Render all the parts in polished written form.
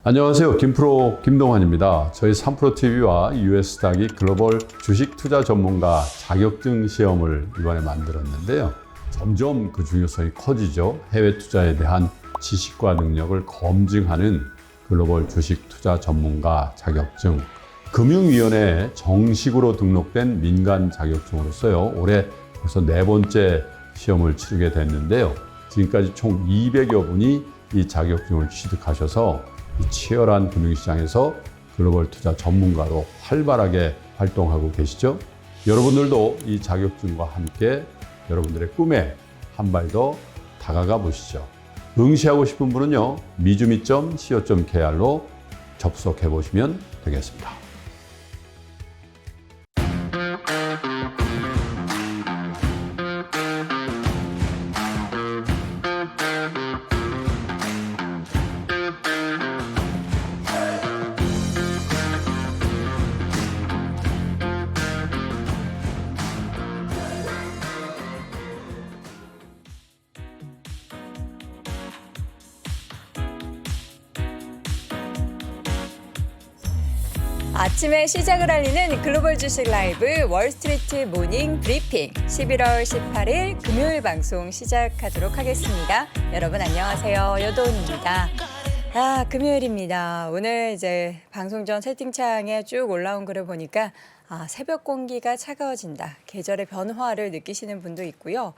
안녕하세요. 김프로 김동환입니다. 저희 3프로TV와 US닥이 글로벌 주식 투자 전문가 자격증 시험을 이번에 만들었는데요. 점점 그 중요성이 커지죠. 해외 투자에 대한 지식과 능력을 검증하는 글로벌 주식 투자 전문가 자격증. 금융위원회에 정식으로 등록된 민간 자격증으로서요. 올해 벌써 4번째 시험을 치르게 됐는데요. 지금까지 총 200여 분이 이 자격증을 취득하셔서 치열한 금융시장에서 글로벌 투자 전문가로 활발하게 활동하고 계시죠. 여러분들도 이 자격증과 함께 여러분들의 꿈에 한 발 더 다가가 보시죠. 응시하고 싶은 분은요, 미주미.co.kr로 접속해 보시면 되겠습니다. 아침에 시작을 알리는 글로벌 주식 라이브 월스트리트 모닝 브리핑 11월 18일 금요일 방송 시작하도록 하겠습니다. 여러분 안녕하세요. 여돈입니다. 금요일입니다. 오늘 이제 방송 전 채팅창에 쭉 올라온 글을 보니까 새벽 공기가 차가워진다. 계절의 변화를 느끼시는 분도 있고요.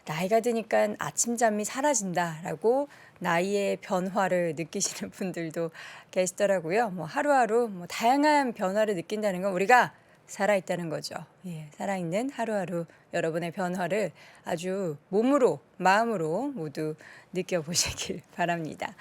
나이가 드니까 아침잠이 사라진다라고 나이의 변화를 느끼시는 분들도 계시더라고요. 하루하루 다양한 변화를 느낀다는 건 우리가 살아있다는 거죠. 예, 살아있는 하루하루 여러분의 변화를 아주 몸으로, 마음으로 모두 느껴보시길 바랍니다.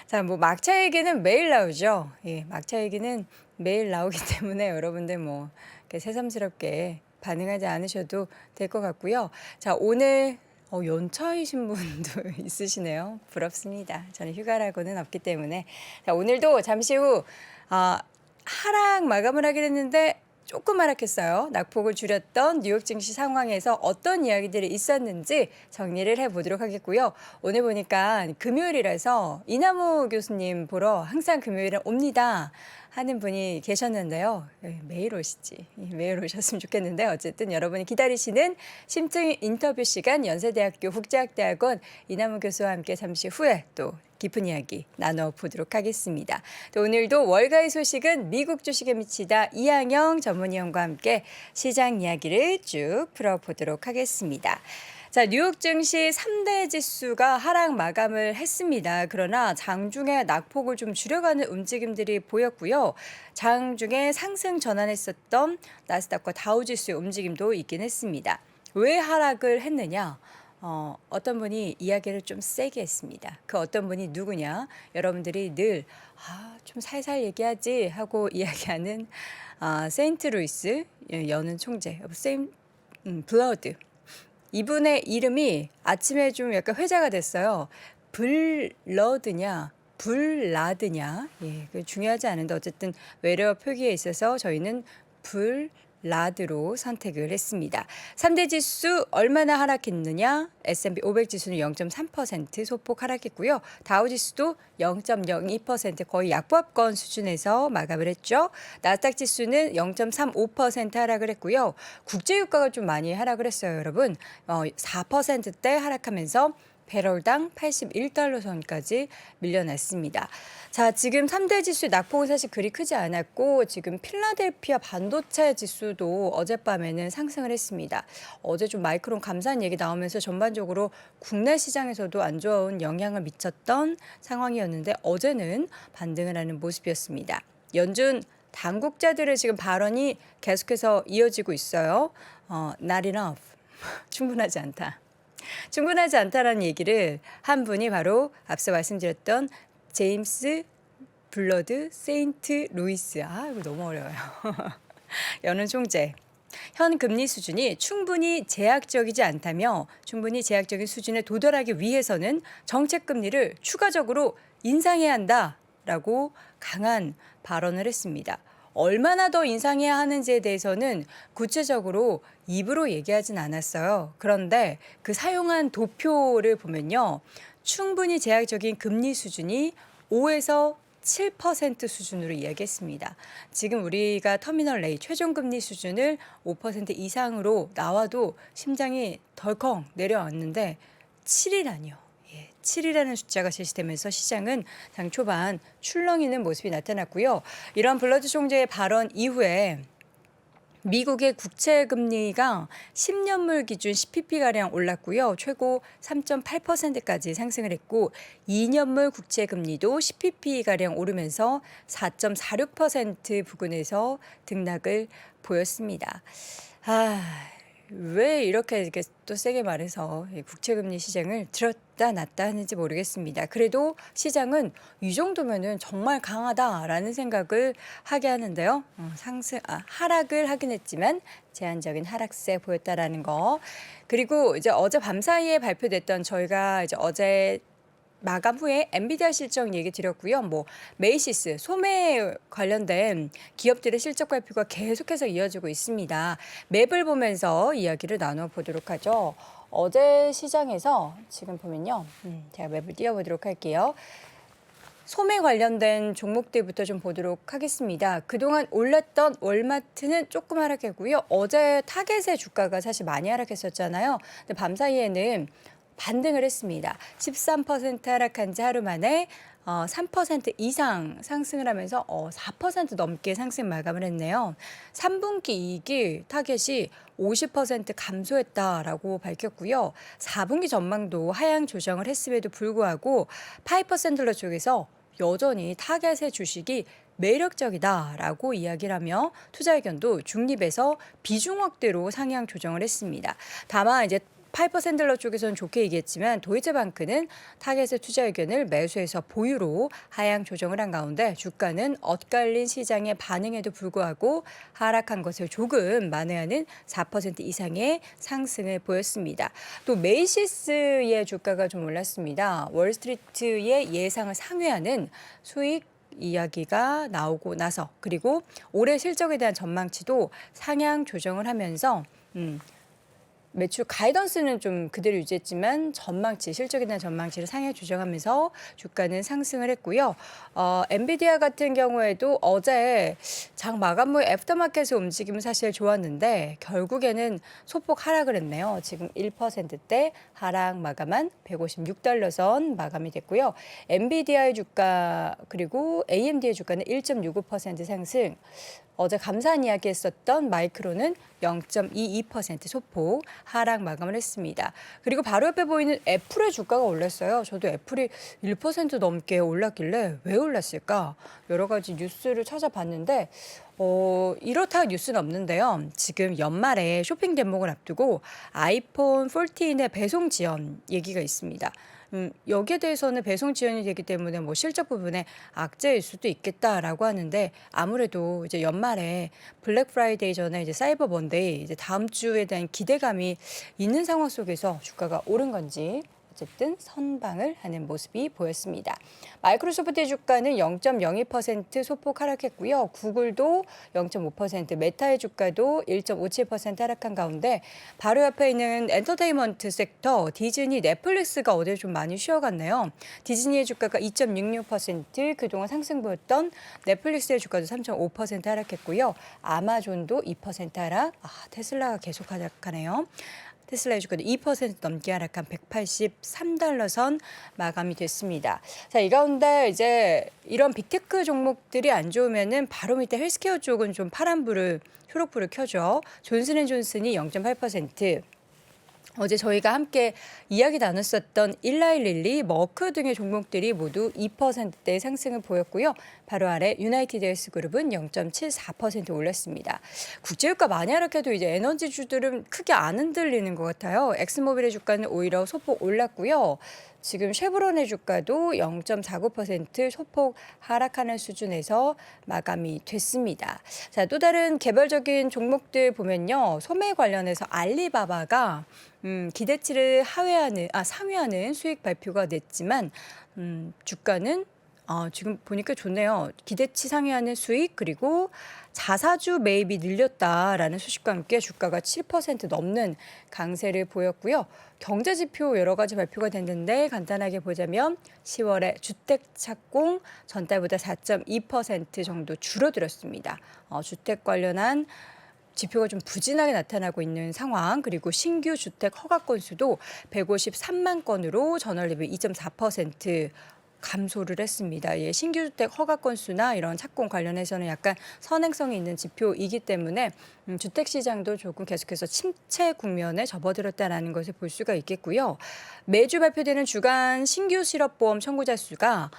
자, 막차 얘기는 매일 나오죠. 예, 막차 얘기는 매일 나오기 때문에 여러분들 이렇게 새삼스럽게 반응하지 않으셔도 될 것 같고요. 자, 오늘 연차이신 분도 있으시네요. 부럽습니다. 저는 휴가라고는 없기 때문에. 자, 오늘도 잠시 후 하락 마감을 하게 됐는데 조금 하락했어요. 낙폭을 줄였던 뉴욕 증시 상황에서 어떤 이야기들이 있었는지 정리를 해보도록 하겠고요. 오늘 보니까 금요일이라서 이남우 교수님 보러 항상 금요일에 옵니다 하는 분이 계셨는데요. 매일 오시지. 매일 오셨으면 좋겠는데 어쨌든 여러분이 기다리시는 심층 인터뷰 시간 연세대학교 국제학대학원 이남우 교수와 함께 잠시 후에 또 깊은 이야기 나눠보도록 하겠습니다. 또 오늘도 월가의 소식은 미국 주식에 미치다 이항영 전문위원과 함께 시장 이야기를 쭉 풀어보도록 하겠습니다. 자, 뉴욕 증시 3대 지수가 하락 마감을 했습니다. 그러나 장중에 낙폭을 좀 줄여가는 움직임들이 보였고요. 장중에 상승 전환했었던 나스닥과 다우지수의 움직임도 있긴 했습니다. 왜 하락을 했느냐? 어떤 분이 이야기를 좀 세게 했습니다. 그 어떤 분이 누구냐? 여러분들이 늘 좀 살살 얘기하지 하고 이야기하는 세인트 루이스 여는 총재, 블러드. 이분의 이름이 아침에 좀 약간 회자가 됐어요. 블러드냐, 블라드냐. 예, 그 중요하지 않은데 어쨌든 외래어 표기에 있어서 저희는 블라드로 선택을 했습니다. 3대 지수 얼마나 하락했느냐? S&P 500 지수는 0.3% 소폭 하락했고요. 다우 지수도 0.02% 거의 약보합권 수준에서 마감을 했죠. 나스닥 지수는 0.35% 하락을 했고요. 국제 유가가 좀 많이 하락을 했어요, 여러분. 4%대 하락하면서 배럴당 81달러 선까지 밀려났습니다. 자, 지금 3대 지수 낙폭은 사실 그리 크지 않았고 지금 필라델피아 반도체 지수도 어젯밤에는 상승을 했습니다. 어제 좀 마이크론 감산 얘기 나오면서 전반적으로 국내 시장에서도 안 좋은 영향을 미쳤던 상황이었는데 어제는 반등을 하는 모습이었습니다. 연준 당국자들의 지금 발언이 계속해서 이어지고 있어요. Not enough. 충분하지 않다. 충분하지 않다라는 얘기를 한 분이 바로 앞서 말씀드렸던 제임스 블러드 세인트 루이스. 이거 너무 어려워요. 여는 총재. 현 금리 수준이 충분히 제약적이지 않다며 충분히 제약적인 수준에 도달하기 위해서는 정책 금리를 추가적으로 인상해야 한다라고 강한 발언을 했습니다. 얼마나 더 인상해야 하는지에 대해서는 구체적으로 입으로 얘기하진 않았어요. 그런데 그 사용한 도표를 보면요. 충분히 제약적인 금리 수준이 5에서 7% 수준으로 이야기했습니다. 지금 우리가 터미널 A 최종금리 수준을 5% 이상으로 나와도 심장이 덜컹 내려왔는데 7이라니요. 7이라는 숫자가 제시되면서 시장은 장 초반 출렁이는 모습이 나타났고요. 이런 블러드 총재의 발언 이후에 미국의 국채 금리가 10년물 기준 10pp가량 올랐고요. 최고 3.8%까지 상승을 했고 2년물 국채 금리도 10pp가량 오르면서 4.46% 부근에서 등락을 보였습니다. 왜 이렇게 또 세게 말해서 국채금리 시장을 들었다 놨다 하는지 모르겠습니다. 그래도 시장은 이 정도면은 정말 강하다라는 생각을 하게 하는데요. 하락을 하긴 했지만 제한적인 하락세 보였다라는 거. 그리고 이제 어제 밤 사이에 발표됐던 저희가 이제 어제 마감 후에 엔비디아 실적 얘기 드렸고요. 메이시스, 소매 관련된 기업들의 실적 발표가 계속해서 이어지고 있습니다. 맵을 보면서 이야기를 나눠보도록 하죠. 어제 시장에서 지금 보면요. 제가 맵을 띄워보도록 할게요. 소매 관련된 종목들부터 좀 보도록 하겠습니다. 그동안 올랐던 월마트는 조금 하락했고요. 어제 타겟의 주가가 사실 많이 하락했었잖아요. 근데 밤 사이에는 반등을 했습니다. 13% 하락한 지 하루 만에 3% 이상 상승을 하면서 4% 넘게 상승 마감을 했네요. 3분기 이익이 타겟이 50% 감소했다라고 밝혔고요. 4분기 전망도 하향 조정을 했음에도 불구하고 파이퍼센틀러 쪽에서 여전히 타겟의 주식이 매력적이다라고 이야기를 하며 투자 의견도 중립에서 비중 확대로 상향 조정을 했습니다. 다만 이제 파이퍼샌들러 쪽에서는 좋게 얘기했지만 도이체방크는 타겟의 투자 의견을 매수해서 보유로 하향 조정을 한 가운데 주가는 엇갈린 시장의 반응에도 불구하고 하락한 것을 조금 만회하는 4% 이상의 상승을 보였습니다. 또 메이시스의 주가가 좀 올랐습니다. 월스트리트의 예상을 상회하는 수익 이야기가 나오고 나서 그리고 올해 실적에 대한 전망치도 상향 조정을 하면서 매출 가이던스는 좀 그대로 유지했지만 실적에 대한 전망치를 상향 조정하면서 주가는 상승을 했고요. 엔비디아 같은 경우에도 어제 장 마감 후에 애프터마켓의 움직임은 사실 좋았는데 결국에는 소폭 하락을 했네요. 지금 1%대 하락 마감한 156달러 선 마감이 됐고요. 엔비디아의 주가 그리고 AMD의 주가는 1.65% 상승. 어제 감사한 이야기 했었던 마이크론은 0.22% 소폭 하락 마감을 했습니다. 그리고 바로 옆에 보이는 애플의 주가가 올랐어요. 저도 애플이 1% 넘게 올랐길래 왜 올랐을까? 여러 가지 뉴스를 찾아봤는데 이렇다 뉴스는 없는데요. 지금 연말에 쇼핑 대목을 앞두고 아이폰 14의 배송 지연 얘기가 있습니다. 여기에 대해서는 배송 지연이 되기 때문에 실적 부분에 악재일 수도 있겠다라고 하는데 아무래도 이제 연말에 블랙 프라이데이 전에 이제 사이버 먼데이 이제 다음 주에 대한 기대감이 있는 상황 속에서 주가가 오른 건지 어쨌든 선방을 하는 모습이 보였습니다. 마이크로소프트의 주가는 0.02% 소폭 하락했고요. 구글도 0.5%, 메타의 주가도 1.57% 하락한 가운데 바로 옆에 있는 엔터테인먼트 섹터 디즈니, 넷플릭스가 어제 좀 많이 쉬어갔네요. 디즈니의 주가가 2.66%, 그동안 상승 보였던 넷플릭스의 주가도 3.5% 하락했고요. 아마존도 2% 하락, 테슬라가 계속 하락하네요. 테슬라의 주가도 2% 넘게 하락한 183달러 선 마감이 됐습니다. 자, 이 가운데 이제 이런 빅테크 종목들이 안 좋으면은 바로 밑에 헬스케어 쪽은 좀 초록불을 켜죠. 존슨앤존슨이 0.8%. 어제 저희가 함께 이야기 나눴었던 일라이릴리, 머크 등의 종목들이 모두 2%대의 상승을 보였고요. 바로 아래 유나이티드 헬스그룹은 0.74% 올랐습니다. 국제유가 많이 하락해도 이제 에너지주들은 크게 안 흔들리는 것 같아요. 엑스모빌의 주가는 오히려 소폭 올랐고요. 지금 쉐브론의 주가도 0.49% 소폭 하락하는 수준에서 마감이 됐습니다. 자, 또 다른 개별적인 종목들 보면요. 소매 관련해서 알리바바가 기대치를 상회하는 수익 발표가 냈지만 주가는 지금 보니까 좋네요. 기대치 상회하는 수익 그리고 자사주 매입이 늘렸다라는 소식과 함께 주가가 7% 넘는 강세를 보였고요. 경제 지표 여러 가지 발표가 됐는데 간단하게 보자면 10월에 주택 착공 전달보다 4.2% 정도 줄어들었습니다. 주택 관련한 지표가 좀 부진하게 나타나고 있는 상황, 그리고 신규 주택 허가 건수도 153만 건으로 전월 대비 2.4% 감소를 했습니다. 예, 신규 주택 허가 건수나 이런 착공 관련해서는 약간 선행성이 있는 지표이기 때문에 주택 시장도 조금 계속해서 침체 국면에 접어들었다는 것을 볼 수가 있겠고요. 매주 발표되는 주간 신규 실업보험 청구자 수가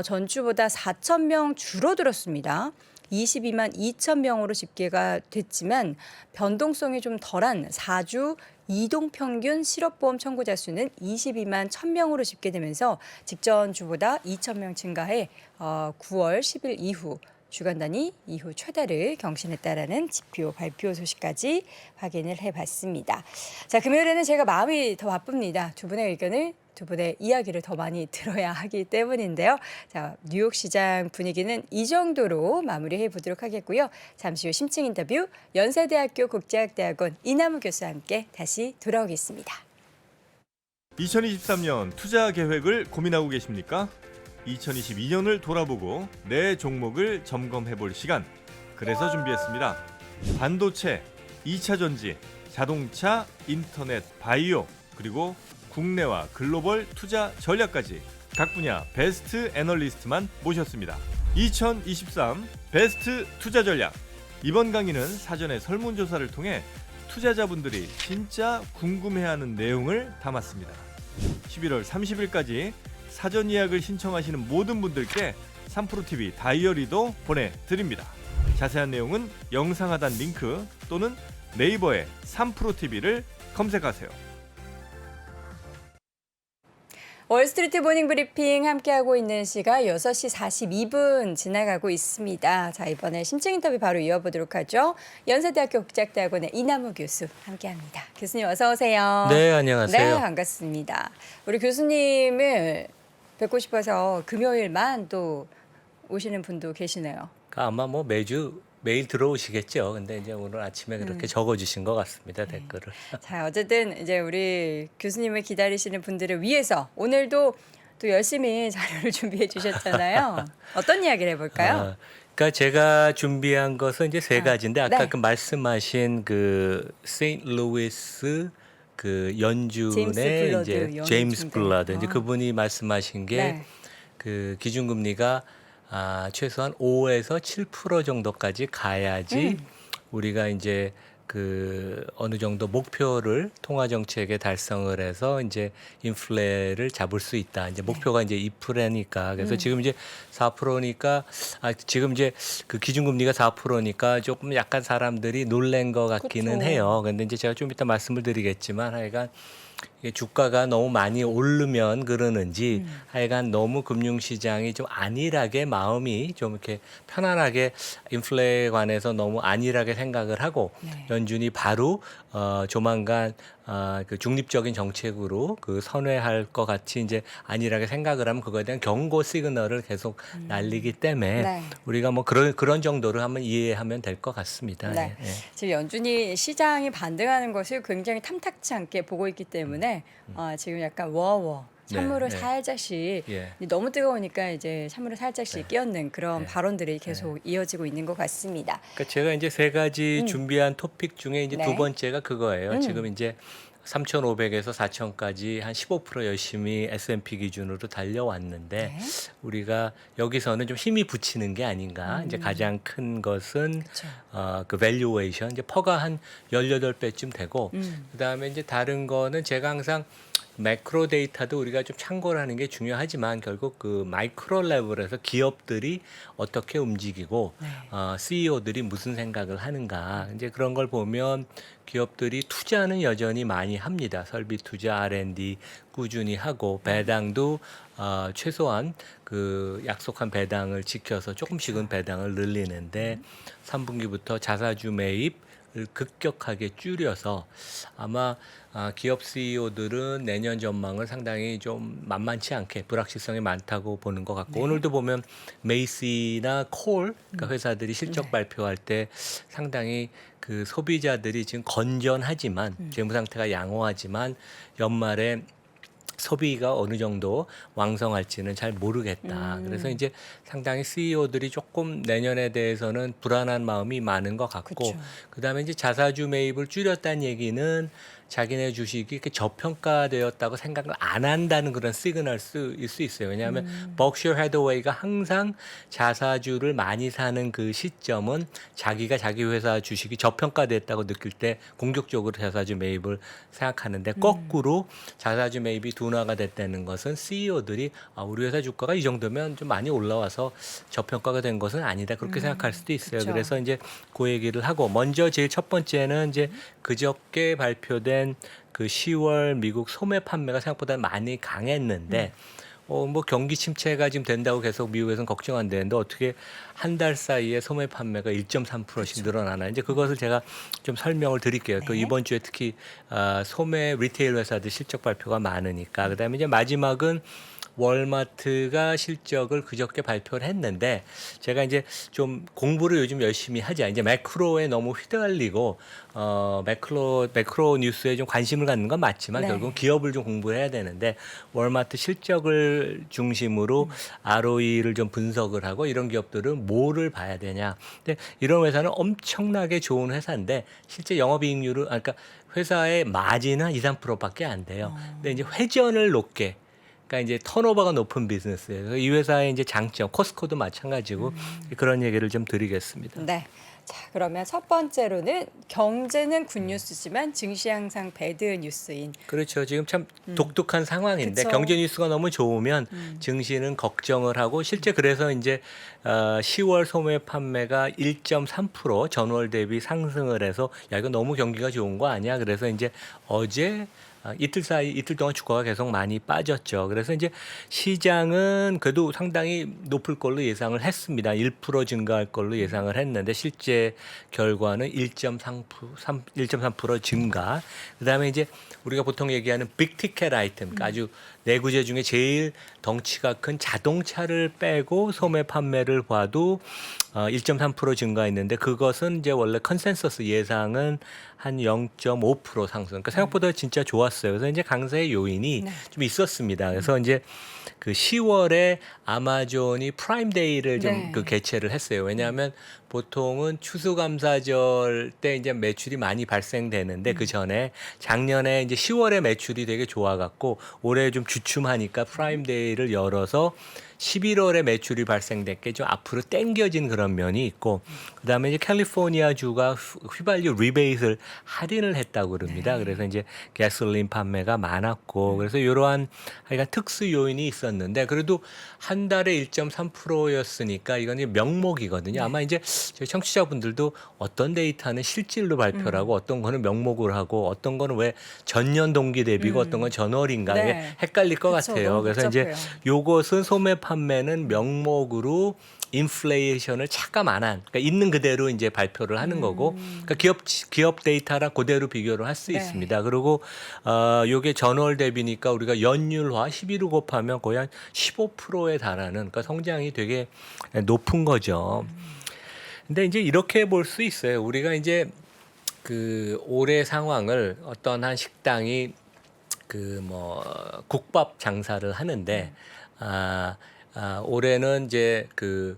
전주보다 4천 명 줄어들었습니다. 22만 2천 명으로 집계가 됐지만 변동성이 좀 덜한 4주 이동 평균 실업보험 청구자 수는 22만 1,000명으로 집계되면서 직전 주보다 2천 명 증가해 9월 10일 이후 주간 단위 이후 최다를 경신했다라는 지표 발표 소식까지 확인을 해봤습니다. 자, 금요일에는 제가 마음이 더 바쁩니다. 두 분의 의견을, 두 분의 이야기를 더 많이 들어야 하기 때문인데요. 자, 뉴욕 시장 분위기는 이 정도로 마무리해 보도록 하겠고요. 잠시 후 심층 인터뷰 연세대학교 국제학대학원 이남우 교수와 함께 다시 돌아오겠습니다. 2023년 투자 계획을 고민하고 계십니까? 2022년을 돌아보고 내 종목을 점검해 볼 시간. 그래서 준비했습니다. 반도체, 2차 전지, 자동차, 인터넷, 바이오, 그리고 국내와 글로벌 투자 전략까지 각 분야 베스트 애널리스트만 모셨습니다. 2023 베스트 투자 전략. 이번 강의는 사전에 설문조사를 통해 투자자분들이 진짜 궁금해하는 내용을 담았습니다. 11월 30일까지 사전 예약을 신청하시는 모든 분들께 3프로TV 다이어리도 보내드립니다. 자세한 내용은 영상 하단 링크 또는 네이버에 3프로TV를 검색하세요. 월스트리트 모닝 브리핑 함께하고 있는 시각 6시 42분 지나가고 있습니다. 자, 이번에 심층 인터뷰 바로 이어보도록 하죠. 연세대학교 국제학대학원의 이남우 교수 함께합니다. 교수님 어서 오세요. 네, 안녕하세요. 네, 반갑습니다. 우리 교수님을 뵙고 싶어서 금요일만 또 오시는 분도 계시네요. 아마 뭐 매일 들어오시겠죠. 근데 이제 오늘 아침에 그렇게 적어주신 것 같습니다, 댓글을. 자, 어쨌든 이제 우리 교수님을 기다리시는 분들을 위해서 오늘도 또 열심히 자료를 준비해 주셨잖아요. 어떤 이야기를 해볼까요? 그러니까 제가 준비한 것은 이제 세 가지인데 아까 네. 그 말씀하신 그 세인트루이스 그 연준의 이제 제임스 블러드 이제 그분이 말씀하신 게 그 기준금리가 최소한 5에서 7% 정도까지 가야지 우리가 이제 그 어느 정도 목표를 통화 정책에 달성을 해서 이제 인플레를 잡을 수 있다. 이제 목표가 이제 2%니까 그래서 지금 이제 4%니까 지금 이제 그 기준금리가 4%니까 조금 약간 사람들이 놀란 것 같기는 그쵸. 해요. 근데 이제 제가 좀 이따 말씀을 드리겠지만 하여간 이게 주가가 너무 많이 오르면 그러는지 하여간 너무 금융시장이 좀 안일하게 마음이 좀 이렇게 편안하게 인플레에 관해서 너무 안일하게 생각을 하고 연준이 바로 조만간 그 중립적인 정책으로 그 선회할 것 같이 이제 안일하게 생각을 하면 그거에 대한 경고 시그널을 계속 날리기 때문에 우리가 뭐 그런 정도로 한번 이해하면 될 것 같습니다. 네. 지금 연준이 시장이 반등하는 것을 굉장히 탐탁치 않게 보고 있기 때문에 지금 약간 찬물을 살짝씩 너무 뜨거우니까 이제 찬물을 살짝씩 끼얹는 그런 발언들이 계속 이어지고 있는 것 같습니다. 그러니까 제가 이제 세 가지 준비한 토픽 중에 이제 두 번째가 그거예요. 지금 이제 3,500에서 4,000까지 한 15% 열심히 S&P 기준으로 달려왔는데 우리가 여기서는 좀 힘이 붙이는 게 아닌가. 이제 가장 큰 것은 그 밸류에이션 이제 퍼가 한 18배쯤 되고 그다음에 이제 다른 거는 제가 항상 매크로 데이터도 우리가 좀 참고를 하는 게 중요하지만 결국 그 마이크로 레벨에서 기업들이 어떻게 움직이고 CEO들이 무슨 생각을 하는가 이제 그런 걸 보면 기업들이 투자는 여전히 많이 합니다. 설비 투자, R&D 꾸준히 하고 배당도 최소한 그 약속한 배당을 지켜서 조금씩은 배당을 늘리는데 3분기부터 자사주 매입 급격하게 줄여서 아마 기업 CEO들은 내년 전망을 상당히 좀 만만치 않게 불확실성이 많다고 보는 것 같고 오늘도 보면 메이시나 콜 그러니까 회사들이 실적 발표할 때 상당히 그 소비자들이 지금 건전하지만 재무 상태가 양호하지만 연말에 소비가 어느 정도 왕성할지는 잘 모르겠다. 그래서 이제 상당히 CEO들이 조금 내년에 대해서는 불안한 마음이 많은 것 같고, 그쵸. 그다음에 이제 자사주 매입을 줄였다는 얘기는 자기네 주식이 이렇게 저평가되었다고 생각을 안 한다는 그런 시그널일 수 있어요. 왜냐하면 버크셔 해더웨이가 항상 자사주를 많이 사는 그 시점은 자기가 자기 회사 주식이 저평가됐다고 느낄 때 공격적으로 자사주 매입을 생각하는데 거꾸로 자사주 매입이 둔화가 됐다는 것은 CEO들이 우리 회사 주가가 이 정도면 좀 많이 올라와서 저평가가 된 것은 아니다 그렇게 생각할 수도 있어요. 그쵸. 그래서 이제 그 얘기를 하고 먼저 제일 첫 번째는 이제 그저께 발표된 그 10월 미국 소매 판매가 생각보다 많이 강했는데 뭐 경기 침체가 지금 된다고 계속 미국에서는 걱정한다는데 어떻게 한 달 사이에 소매 판매가 1.3%씩 늘어나나 이제 그것을 제가 좀 설명을 드릴게요. 그 네. 이번 주에 특히 소매 리테일 회사들 실적 발표가 많으니까 그다음에 이제 마지막은 월마트가 실적을 그저께 발표를 했는데 제가 이제 좀 공부를 요즘 열심히 하자. 이제 매크로에 너무 휘달리고 매크로 뉴스에 좀 관심을 갖는 건 맞지만 네. 결국 기업을 좀 공부해야 되는데 월마트 실적을 중심으로 ROE를 좀 분석을 하고 이런 기업들은 뭐를 봐야 되냐. 근데 이런 회사는 엄청나게 좋은 회사인데 실제 영업이익률은 그러니까 회사의 마진은 한 2, 3%밖에 안 돼요. 근데 이제 회전을 높게 그러니까 이제 턴오버가 높은 비즈니스예요. 이 회사의 이제 장점, 코스코도 마찬가지고 그런 얘기를 좀 드리겠습니다. 네. 자, 그러면 첫 번째로는 경제는 굿뉴스지만 증시 항상 배드 뉴스인. 그렇죠. 지금 참 독특한 상황인데 그쵸. 경제 뉴스가 너무 좋으면 증시는 걱정을 하고 실제 그래서 이제 10월 소매 판매가 1.3% 전월 대비 상승을 해서 야 이거 너무 경기가 좋은 거 아니야? 그래서 이제 어제 이틀 동안 주가가 계속 많이 빠졌죠. 그래서 이제 시장은 그래도 상당히 높을 걸로 예상을 했습니다. 1% 증가할 걸로 예상을 했는데 실제 결과는 1.3% 증가. 그다음에 이제 우리가 보통 얘기하는 빅티켓 아이템, 그러니까 아주 내구재 중에 제일 덩치가 큰 자동차를 빼고 소매 판매를 봐도 1.3% 증가했는데 그것은 이제 원래 컨센서스 예상은 한 0.5% 상승. 그러니까 생각보다 진짜 좋았어요. 그래서 이제 강세의 요인이 네. 좀 있었습니다. 그래서 이제 그 10월에 아마존이 프라임데이를 좀 네. 그 개최를 했어요. 왜냐하면 보통은 추수감사절 때 이제 매출이 많이 발생되는데 그 전에 작년에 이제 10월에 매출이 되게 좋아갖고 올해 좀 주춤하니까 프라임데이를 열어서 11월에 매출이 발생됐게 좀 앞으로 땡겨진 그런 면이 있고 그다음에 이제 캘리포니아 주가 휘발유 리베이트를 할인을 했다고 그럽니다. 그래서 이제 가솔린 판매가 많았고 그래서 이러한 하여간 특수 요인이 있었는데 그래도 한 달에 1.3%였으니까 이건 이제 명목이거든요. 아마 이제 저희 청취자분들도 어떤 데이터는 실질로 발표를 하고 어떤 거는 명목을 하고 어떤 거는 왜 전년 동기 대비고 어떤 건 전월인가 네. 이게 헷갈릴 것 그쵸, 같아요. 너무 그래서 이제 복잡해요. 요것은 소매 판매는 명목으로 인플레이션을 차감 안 한, 그러니까 있는 그대로 이제 발표를 하는 거고, 그러니까 기업 데이터랑 그대로 비교를 할 수 네. 있습니다. 그리고 요게 전월 대비니까 우리가 연율화 12로 곱하면 거의 한 15%에 달하는, 그러니까 성장이 되게 높은 거죠. 근데 이제 이렇게 볼 수 있어요. 우리가 이제 그 올해 상황을 어떤 한 식당이 그 뭐 국밥 장사를 하는데 올해는 이제 그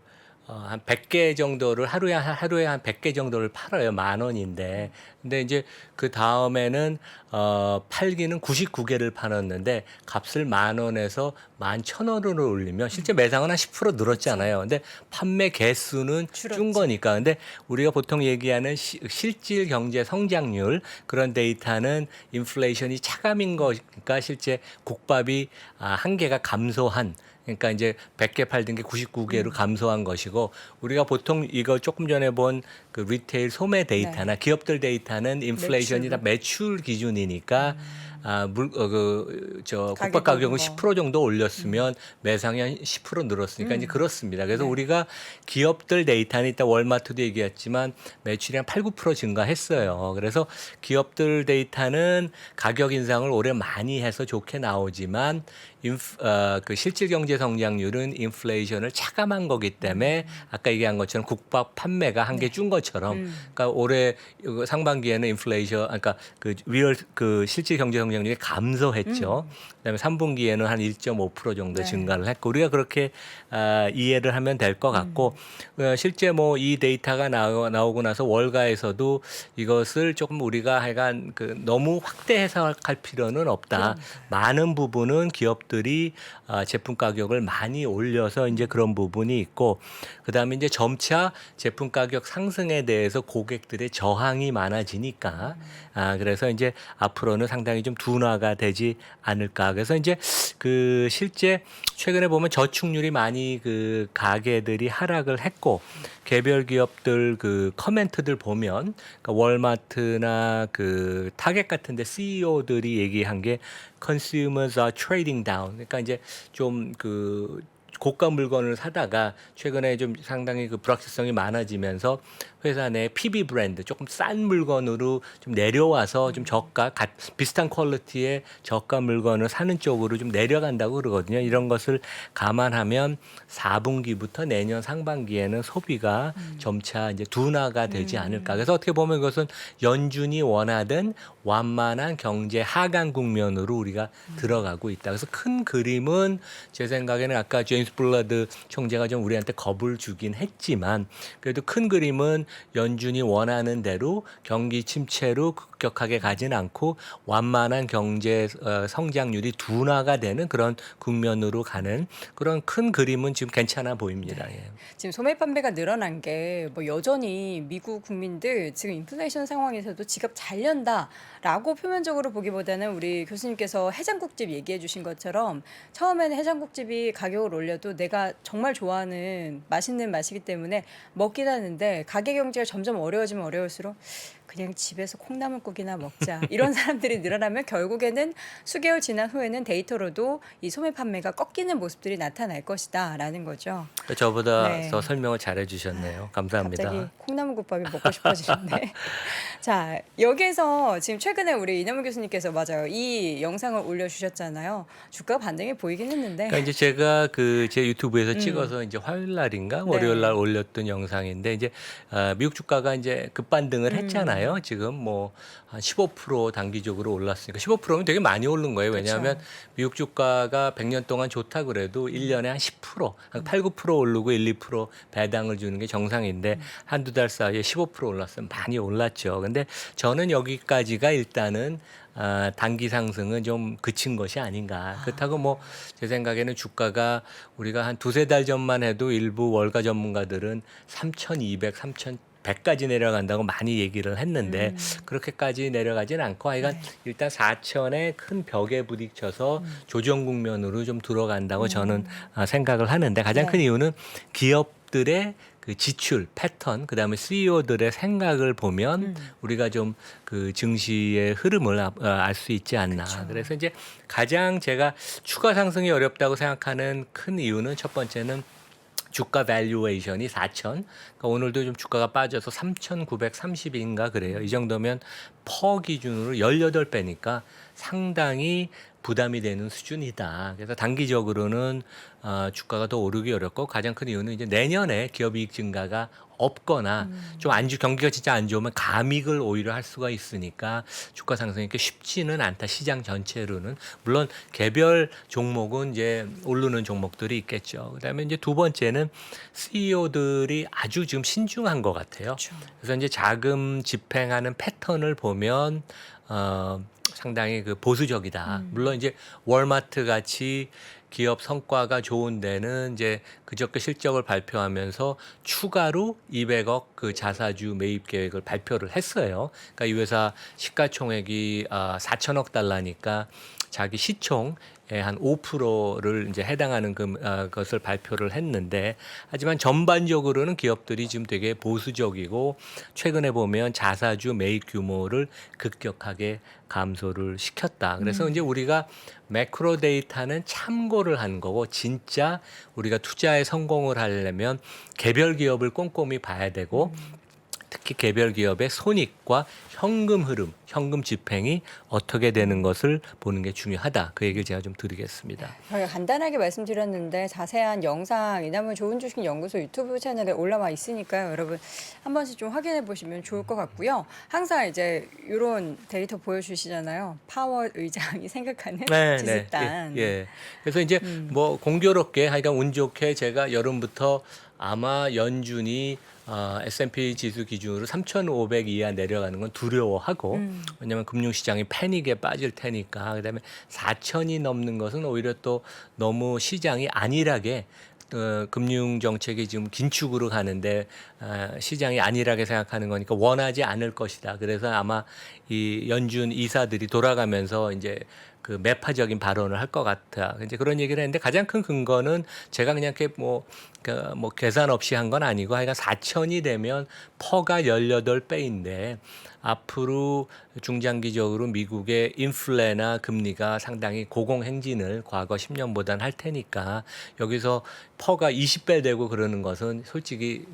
한 100개 정도를 하루에 한 100개 정도를 팔아요. 10,000원인데. 근데 이제 그 다음에는 팔기는 99개를 팔았는데 값을 10,000원에서 11,000원으로 올리면 실제 매상은 한 10% 늘었잖아요. 근데 판매 개수는 준 줄었죠. 거니까. 근데 우리가 보통 얘기하는 실질 경제 성장률 그런 데이터는 인플레이션이 차감인 거니까 실제 국밥이 한 개가 감소한 그러니까 이제 100개 팔던 게 99개로 감소한 것이고 우리가 보통 이거 조금 전에 본 그 리테일 소매 데이터나 기업들 데이터는 인플레이션이 다 매출 기준이니까 가격 국밥 가격은 뭐. 10% 정도 올렸으면 매상이 한 10% 늘었으니까 이제 그렇습니다. 그래서 우리가 기업들 데이터는 이따 월마트도 얘기했지만 매출이 한 8, 9% 증가했어요. 그래서 기업들 데이터는 가격 인상을 올해 많이 해서 좋게 나오지만 그 실질 경제 성장률은 인플레이션을 차감한 거기 때문에 아까 얘기한 것처럼 국밥 판매가 한계 준 것처럼 그러니까 올해 상반기에는 인플레이션 그러니까 그 실질 경제 성장률이 감소했죠. 그다음에 3분기에는 한 1.5% 정도 증가를 했고 우리가 그렇게 이해를 하면 될 것 같고 실제 뭐 이 데이터가 나오고 나서 월가에서도 이것을 조금 우리가 하여간 그 너무 확대 해석할 필요는 없다. 많은 부분은 기업들이 제품 가격을 많이 올려서 이제 그런 부분이 있고 그다음에 이제 점차 제품 가격 상승에 대해서 고객들의 저항이 많아지니까 그래서 이제 앞으로는 상당히 좀 둔화가 되지 않을까. 그래서 이제 그 실제 최근에 보면 저축률이 많이 그 가게들이 하락을 했고 개별 기업들 그 커멘트들 보면 그러니까 월마트나 그 타겟 같은데 CEO들이 얘기한 게 consumers are trading down. 그러니까 이제 좀 그 고가 물건을 사다가 최근에 좀 상당히 그 불확실성이 많아지면서 회사 내 PB 브랜드 조금 싼 물건으로 좀 내려와서 좀 비슷한 퀄리티의 저가 물건을 사는 쪽으로 좀 내려간다고 그러거든요. 이런 것을 감안하면 4분기부터 내년 상반기에는 소비가 점차 이제 둔화가 되지 않을까. 그래서 어떻게 보면 이것은 연준이 원하던 완만한 경제 하강 국면으로 우리가 들어가고 있다. 그래서 큰 그림은 제 생각에는 아까 제임스 블러드 총재가 좀 우리한테 겁을 주긴 했지만 그래도 큰 그림은 연준이 원하는 대로 경기 침체로 급격하게 가진 않고 완만한 경제 성장률이 둔화가 되는 그런 국면으로 가는 그런 큰 그림은 지금 괜찮아 보입니다. 예. 지금 소매 판매가 늘어난 게 뭐 여전히 미국 국민들 지금 인플레이션 상황에서도 지갑 잘 연다라고 표면적으로 보기보다는 우리 교수님께서 해장국집 얘기해 주신 것처럼 처음에는 해장국집이 가격을 올려도 내가 정말 좋아하는 맛있는 맛이기 때문에 먹긴 하는데 가게 경제가 점점 어려워지면 어려울수록 그냥 집에서 콩나물국이나 먹자 이런 사람들이 늘어나면 결국에는 수개월 지난 후에는 데이터로도 이 소매 판매가 꺾이는 모습들이 나타날 것이다라는 거죠. 저보다 네. 더 설명을 잘해 주셨네요. 감사합니다. 갑자기 콩나물국밥이 먹고 싶어지는데. 자, 여기에서 지금 최근에 우리 이남훈 교수님께서 맞아요. 이 영상을 올려주셨잖아요. 주가 반등이 보이긴 했는데. 그러니까 이제 제가 그 제 유튜브에서 찍어서 이제 화요일 날인가 월요일 날 올렸던 영상인데 이제 미국 주가가 이제 급반등을 했잖아요. 지금 뭐 한 15% 단기적으로 올랐으니까 15%면 되게 많이 오른 거예요. 왜냐하면 그렇죠. 미국 주가가 100년 동안 좋다 그래도 1년에 한 10%, 한 8, 9% 오르고 1, 2% 배당을 주는 게 정상인데 한두 달 사이에 15% 올랐으면 많이 올랐죠. 근데 저는 여기까지가 일단은 단기 상승은 좀 그친 것이 아닌가. 그렇다고 뭐 제 생각에는 주가가 우리가 한 두세 달 전만 해도 일부 월가 전문가들은 3,200, 3,100까지 내려간다고 많이 얘기를 했는데 그렇게까지 내려가진 않고 하여간 일단 4천의 큰 벽에 부딪혀서 조정 국면으로 좀 들어간다고 저는 생각을 하는데 가장 큰 이유는 기업들의 그 지출 패턴 그다음에 CEO들의 생각을 보면 우리가 좀 그 증시의 흐름을 알 수 있지 않나. 그래서 이제 가장 제가 추가 상승이 어렵다고 생각하는 큰 이유는 첫 번째는 주가 밸류에이션이 4천. 그러니까 오늘도 좀 주가가 빠져서 3,930인가 그래요. 이 정도면 퍼 기준으로 18배니까 상당히 부담이 되는 수준이다. 그래서 단기적으로는 주가가 더 오르기 어렵고 가장 큰 이유는 이제 내년에 기업이익 증가가 없거나 좀 경기가 진짜 안 좋으면 감익을 오히려 할 수가 있으니까 주가 상승이 그렇게 쉽지는 않다. 시장 전체로는 물론 개별 종목은 이제 오르는 종목들이 있겠죠. 그다음에 이제 두 번째는 CEO들이 아주 지금 신중한 것 같아요. 그렇죠. 그래서 이제 자금 집행하는 패턴을 보면 상당히 그 보수적이다. 물론 이제 월마트 같이 기업 성과가 좋은 데는 이제 그저께 실적을 발표하면서 추가로 200억 그 자사주 매입 계획을 발표를 했어요. 그러니까 이 회사 시가총액이 4천억 달러니까 자기 시총의 한 5%를 이제 해당하는 것을 발표를 했는데, 하지만 전반적으로는 기업들이 지금 되게 보수적이고 최근에 보면 자사주 매입 규모를 급격하게 감소를 시켰다. 그래서 이제 우리가 매크로 데이터는 참고를 한 거고, 진짜 우리가 투자에 성공을 하려면 개별 기업을 꼼꼼히 봐야 되고, 특히 개별 기업의 손익과 현금 흐름, 현금 집행이 어떻게 되는 것을 보는 게 중요하다. 그 얘기를 제가 좀 드리겠습니다. 저희가 간단하게 말씀드렸는데 자세한 영상 이남은 좋은 주식 연구소 유튜브 채널에 올라와 있으니까요. 여러분 한 번씩 좀 확인해 보시면 좋을 것 같고요. 항상 이제 이런 데이터 보여주시잖아요. 파월 의장이 생각하는 지수단. 예. 그래서 이제 뭐 공교롭게 하여간 운 좋게 제가 여름부터 아마 연준이 S&P 지수 기준으로 3,500 이하 내려가는 건 두려워하고, 왜냐하면 금융시장이 패닉에 빠질 테니까. 그다음에 4,000이 넘는 것은 오히려 또 너무 시장이 안일하게 금융 정책이 지금 긴축으로 가는데 시장이 안일하게 생각하는 거니까 원하지 않을 것이다. 그래서 아마 이 연준 이사들이 돌아가면서 이제 그 매파적인 발언을 할 것 같아. 이제 그런 얘기를 했는데, 가장 큰 근거는 제가 그냥 이렇게 뭐 계산 없이 한 건 아니고, 하여간 4,000이 되면 퍼가 18배인데 앞으로 중장기적으로 미국의 인플레나 금리가 상당히 고공행진을 과거 10년보다는 할 테니까, 여기서 퍼가 20배 되고 그러는 것은 솔직히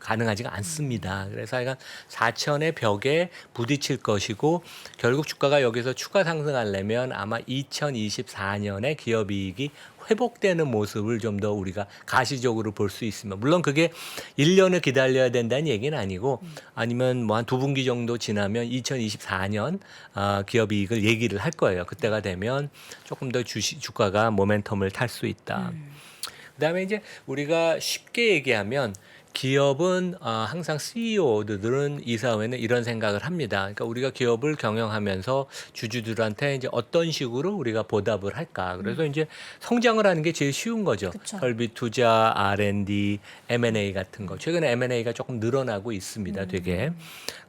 가능하지가 않습니다. 그래서 하여간 4,000의 벽에 부딪힐 것이고, 결국 주가가 여기서 추가 상승하려면 아마 2024년에 기업이익이 회복되는 모습을 좀 더 우리가 가시적으로 볼 수 있으면, 물론 그게 1년을 기다려야 된다는 얘기는 아니고, 아니면 뭐 한 2분기 정도 지나면 2024년 기업이익을 얘기를 할 거예요. 그때가 되면 조금 더 주가가 모멘텀을 탈 수 있다. 그다음에 이제 우리가 쉽게 얘기하면, 기업은 항상 CEO들은 이사회는 이런 생각을 합니다. 그러니까 우리가 기업을 경영하면서 주주들한테 이제 어떤 식으로 우리가 보답을 할까. 그래서 이제 성장을 하는 게 제일 쉬운 거죠. 그쵸. 설비 투자, R&D, M&A 같은 거. 최근에 M&A가 조금 늘어나고 있습니다. 되게.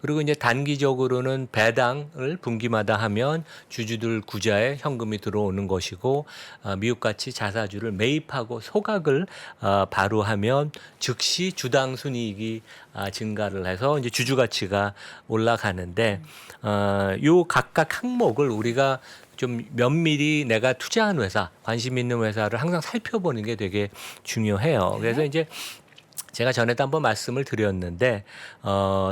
그리고 이제 단기적으로는 배당을 분기마다 하면 주주들 구자에 현금이 들어오는 것이고, 미국같이 자사주를 매입하고 소각을 바로 하면 즉시 주당 순이익이 증가를 해서 이제 주주 가치가 올라가는데, 요 각각 항목을 우리가 좀 면밀히 내가 투자한 회사, 관심 있는 회사를 항상 살펴보는 게 되게 중요해요. 그래서 이제 제가 전에도 한번 말씀을 드렸는데,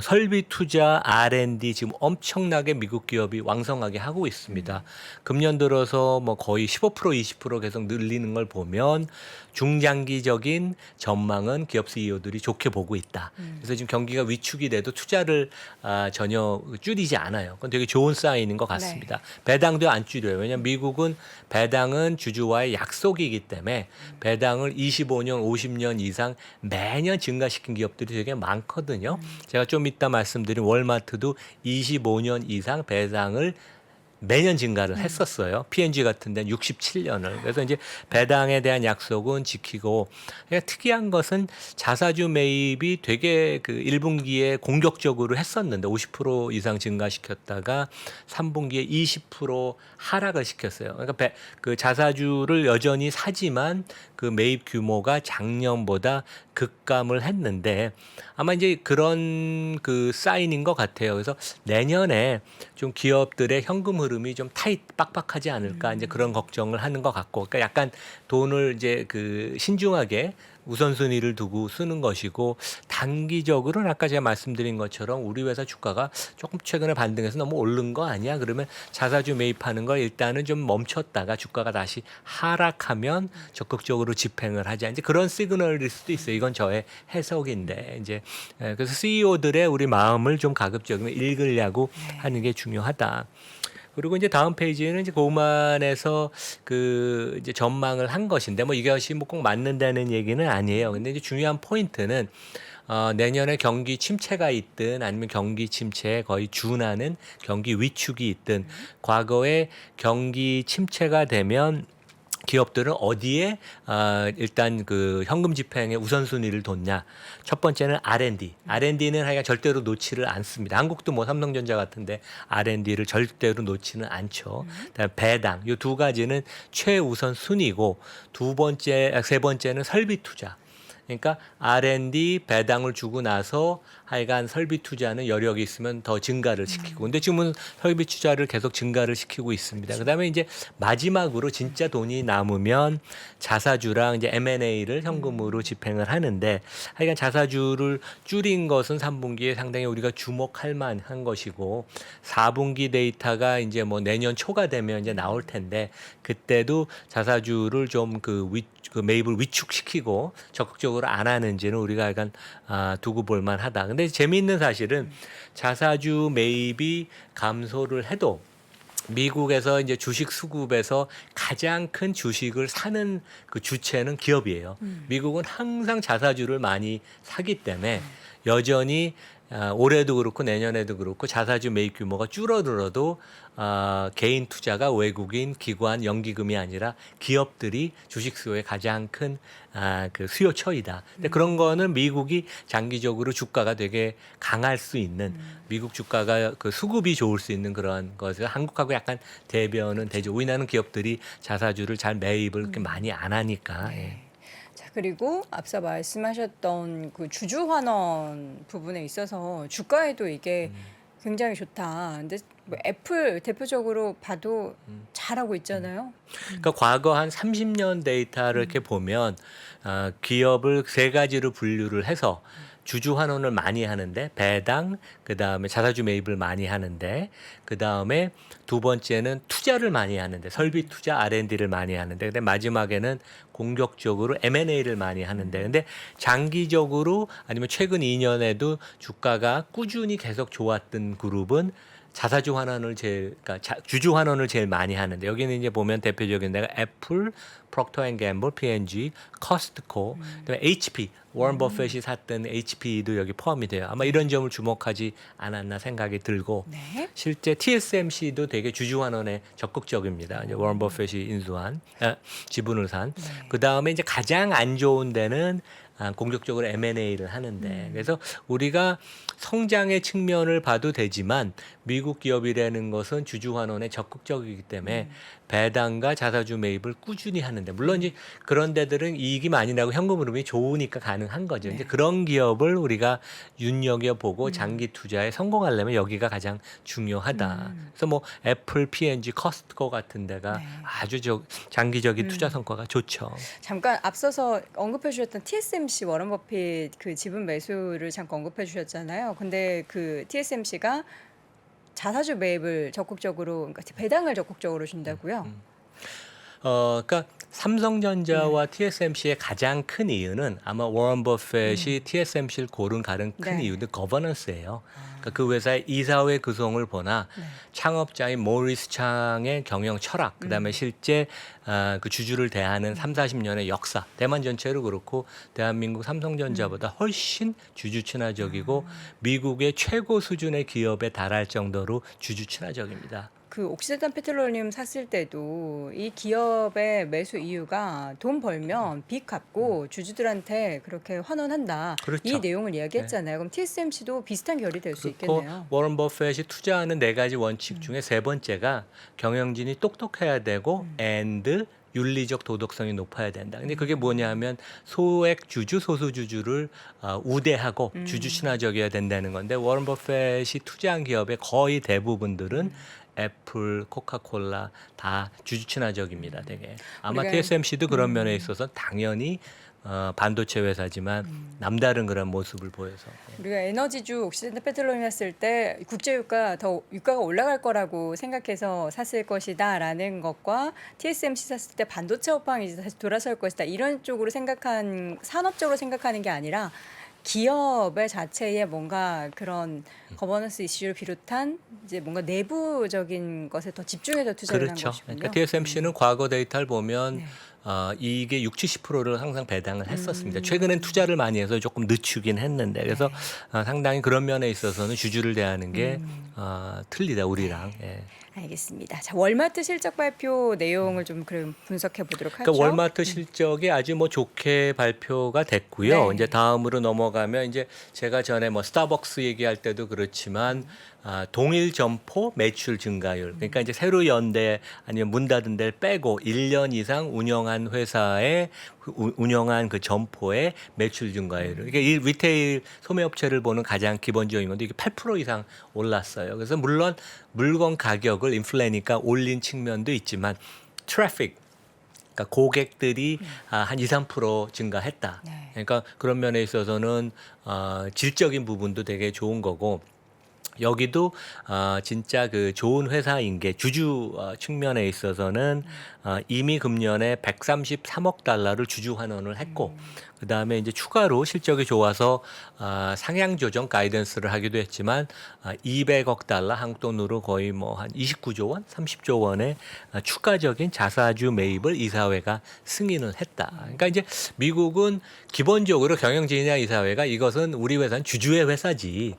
설비 투자, R&D 지금 엄청나게 미국 기업이 왕성하게 하고 있습니다. 금년 들어서 뭐 거의 15% 20% 계속 늘리는 걸 보면 중장기적인 전망은 기업 CEO들이 좋게 보고 있다. 그래서 지금 경기가 위축이 돼도 투자를 전혀 줄이지 않아요. 그건 되게 좋은 사인인 것 같습니다. 배당도 안 줄여요. 왜냐하면 미국은 배당은 주주와의 약속이기 때문에 배당을 25년, 50년 이상 매년 증가시킨 기업들이 되게 많거든요. 제가 좀 이따 말씀드린 월마트도 25년 이상 배당을 매년 증가를 했었어요. P&G 같은 데는 67년을. 그래서 이제 배당에 대한 약속은 지키고, 그러니까 특이한 것은 자사주 매입이 되게 그 1분기에 공격적으로 했었는데 50% 이상 증가시켰다가 3분기에 20% 하락을 시켰어요. 그러니까 그 자사주를 여전히 사지만 그 매입 규모가 작년보다 급감을 했는데, 아마 이제 그런 그 사인인 것 같아요. 그래서 내년에 좀 기업들의 현금 흐름이 좀 빡빡하지 않을까, 이제 그런 걱정을 하는 것 같고, 그러니까 약간 돈을 이제 그 신중하게 우선순위를 두고 쓰는 것이고, 단기적으로는 아까 제가 말씀드린 것처럼 우리 회사 주가가 조금 최근에 반등해서 너무 오른 거 아니야? 그러면 자사주 매입하는 걸 일단은 좀 멈췄다가 주가가 다시 하락하면 적극적으로 집행을 하자. 이제 그런 시그널일 수도 있어요. 이건 저의 해석인데, 이제 그래서 CEO들의 우리 마음을 좀 가급적이면 읽으려고 하는 게 중요하다. 그리고 이제 다음 페이지에는 이제 고만에서 그 이제 전망을 한 것인데, 뭐 이것이 뭐 꼭 맞는다는 얘기는 아니에요. 근데 이제 중요한 포인트는 내년에 경기 침체가 있든 아니면 경기 침체에 거의 준하는 경기 위축이 있든, 과거에 경기 침체가 되면 기업들은 어디에 일단 그 현금 집행의 우선순위를 뒀냐. 첫 번째는 R&D. R&D는 하여간 절대로 놓지를 않습니다. 한국도 뭐 삼성전자 같은데 R&D를 절대로 놓지는 않죠. 그다음에 배당. 이 두 가지는 최우선 순위고 세 번째는 설비 투자. 그러니까 R&D 배당을 주고 나서 하여간 설비 투자는 여력이 있으면 더 증가를 시키고. 근데 지금은 설비 투자를 계속 증가를 시키고 있습니다. 그다음에 이제 마지막으로 진짜 돈이 남으면 자사주랑 이제 M&A를 현금으로 집행을 하는데 하여간 자사주를 줄인 것은 3분기에 상당히 우리가 주목할 만한 것이고 4분기 데이터가 이제 뭐 내년 초가 되면 이제 나올 텐데 그때도 자사주를 좀 그 매입을 위축시키고 적극적으로 안 하는지는 우리가 약간 두고 볼 만하다. 근데 재미있는 사실은 자사주 매입이 감소를 해도 미국에서 이제 주식 수급에서 가장 큰 주식을 사는 그 주체는 기업이에요. 미국은 항상 자사주를 많이 사기 때문에 여전히 올해도 그렇고 내년에도 그렇고 자사주 매입 규모가 줄어들어도 개인 투자가 외국인 기관 연기금이 아니라 기업들이 주식 수요의 가장 큰 그 수요처이다. 근데 그런 거는 미국이 장기적으로 주가가 되게 강할 수 있는 미국 주가가 그 수급이 좋을 수 있는 그런 것을 한국하고 약간 대변은 되죠. 우리나라는 기업들이 자사주를 잘 매입을 그렇게 많이 안 하니까. 예. 자, 그리고 앞서 말씀하셨던 그 주주 환원 부분에 있어서 주가에도 이게 굉장히 좋다. 근데 뭐 애플 대표적으로 봐도 잘하고 있잖아요. 그러니까 과거 한 30년 데이터를 이렇게 보면 기업을 세 가지로 분류를 해서 주주 환원을 많이 하는데 배당, 그다음에 자사주 매입을 많이 하는데 그다음에 두 번째는 투자를 많이 하는데 설비 투자 R&D를 많이 하는데 근데 마지막에는 공격적으로 M&A를 많이 하는데 근데 장기적으로 아니면 최근 2년에도 주가가 꾸준히 계속 좋았던 그룹은 자사주 환원을 그러니까 주주 환원을 제일 많이 하는데 여기는 이제 보면 대표적인 데가 애플, 프록터앤갬블, P&G, 커스트코, 그다음에 HP, 워런 버핏이 샀던 HP도 여기 포함이 돼요. 아마 이런 점을 주목하지 않았나 생각이 들고 네. 실제 TSMC도 되게 주주 환원에 적극적입니다. 이제 워런 버핏이 인수한 지분을 산. 그 다음에 이제 가장 안 좋은 데는 공격적으로 M&A를 하는데 그래서 우리가 성장의 측면을 봐도 되지만 미국 기업이라는 것은 주주 환원에 적극적이기 때문에 배당과 자사주 매입을 꾸준히 하는데 물론 이제 그런 데들은 이익이 많이 나고 현금 흐름이 좋으니까 가능한 거죠. 이제 그런 기업을 우리가 눈여겨 보고 장기 투자에 성공하려면 여기가 가장 중요하다. 그래서 뭐 애플, P&G, 커스트코 같은 데가 아주 장기적인 투자 성과가 좋죠. 잠깐 앞서서 언급해 주셨던 TSMC 워런 버핏 그 지분 매수를 잠깐 언급해 주셨잖아요. 근데 그 TSMC가 자사주 매입을 적극적으로 그러니까 배당을 적극적으로 준다고요? 그러니까 삼성전자와 TSMC의 가장 큰 이유는 아마 워런 버핏이 TSMC를 고른 가장 큰 네. 이유는 거버넌스예요. 그러니까 그 회사의 이사회 구성을 보나 창업자인 모리스 창의 경영 철학, 그다음에 실제 그 주주를 대하는 30-40년의 역사, 대만 전체로 그렇고 대한민국 삼성전자보다 훨씬 주주 친화적이고 미국의 최고 수준의 기업에 달할 정도로 주주 친화적입니다. 그 옥시덴탈 페트롤리움 샀을 때도 이 기업의 매수 이유가 돈 벌면 빚 갚고 주주들한테 그렇게 환원한다. 그렇죠. 이 내용을 이야기했잖아요. 그럼 TSMC도 비슷한 결이 될 수 그렇고 있겠네요. 워런 버핏이 투자하는 네 가지 원칙 중에 세 번째가 경영진이 똑똑해야 되고 and 윤리적 도덕성이 높아야 된다. 근데 그게 뭐냐면 소액 주주, 소수 주주를 우대하고 주주 친화적이어야 된다는 건데 워런 버핏이 투자한 기업의 거의 대부분들은 애플, 코카콜라 다 주주 친화적입니다. 되게 아마 우리가- TSMC도 그런 면에 있어서 당연히 반도체 회사지만 남다른 그런 모습을 보여서 우리가 에너지주 옥시덴탈 페트롤리움 샀을 때 국제유가 더 유가가 올라갈 거라고 생각해서 샀을 것이다라는 것과 TSMC 샀을 때 반도체 업황이 이제 다시 돌아설 것이다 이런 쪽으로 생각한 산업적으로 생각하는 게 아니라 기업의 자체에 뭔가 그런 거버넌스 이슈를 비롯한 이제 뭔가 내부적인 것에 더 집중해서 투자를 그렇죠. 한 것이군요. 그러니까 TSMC는 과거 데이터를 보면 이게 60-70%를 항상 배당을 했었습니다. 최근엔 투자를 많이 해서 조금 늦추긴 했는데 그래서 상당히 그런 면에 있어서는 주주를 대하는 게 틀리다 우리랑. 예. 알겠습니다. 자, 월마트 실적 발표 내용을 좀 그럼 분석해 보도록 하죠. 그러니까 월마트 실적이 아주 뭐 좋게 발표가 됐고요. 네. 이제 다음으로 넘어가면 이제 제가 전에 뭐 스타벅스 얘기할 때도 그렇지만 동일 점포 매출 증가율. 그러니까 이제 새로 연대 아니면 문 닫은 데를 빼고 1년 이상 운영한 회사의 운영한 그 점포의 매출 증가율. 그러니까 이 리테일 소매업체를 보는 가장 기본적인 건데 이게 8% 이상 올랐어요. 그래서 물론 물건 가격을 인플레니까 올린 측면도 있지만 트래픽 그러니까 고객들이 한 2-3% 증가했다. 네. 그러니까 그런 면에 있어서는 질적인 부분도 되게 좋은 거고 여기도 진짜 그 좋은 회사인 게 주주 측면에 있어서는 이미 금년에 133억 달러를 주주 환원을 했고 그다음에 이제 추가로 실적이 좋아서 상향 조정 가이던스를 하기도 했지만 200억 달러 한국 돈으로 거의 뭐 한 29조 원, 30조 원의 추가적인 자사주 매입을 이사회가 승인을 했다. 그러니까 이제 미국은 기본적으로 경영진이나 이사회가 이것은 우리 회사는 주주의 회사지.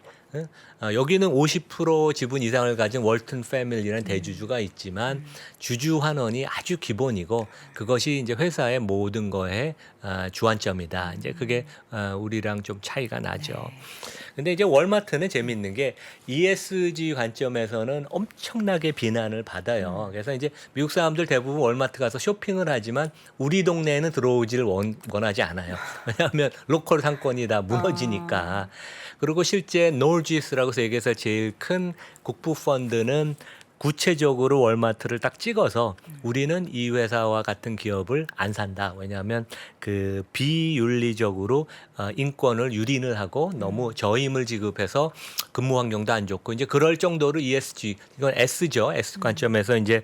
여기는 50% 지분 이상을 가진 월튼 패밀리라는 대주주가 있지만 주주 환원이 아주 기본이고 그것이 이제 회사의 모든 거에 주안점이다. 이제 그게 우리랑 좀 차이가 나죠. 근데 이제 월마트는 재미있는 게 ESG 관점에서는 엄청나게 비난을 받아요. 그래서 이제 미국 사람들 대부분 월마트 가서 쇼핑을 하지만 우리 동네에는 들어오지를 원하지 않아요. 왜냐하면 로컬 상권이 다 무너지니까. 그리고 실제 노지스라고 세계에서 제일 큰 국부 펀드는 구체적으로 월마트를 딱 찍어서 우리는 이 회사와 같은 기업을 안 산다. 왜냐하면 그 비윤리적으로 인권을 유린을 하고 너무 저임을 지급해서 근무 환경도 안 좋고 이제 그럴 정도로 ESG 이건 S죠. S 관점에서 이제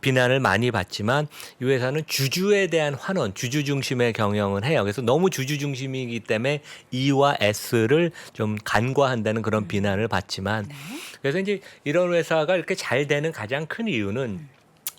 비난을 많이 받지만 이 회사는 주주에 대한 환원, 주주 중심의 경영을 해요. 그래서 너무 주주 중심이기 때문에 E와 S를 좀 간과한다는 그런 비난을 받지만 그래서 이제 이런 회사가 이렇게 잘 되는 가장 큰 이유는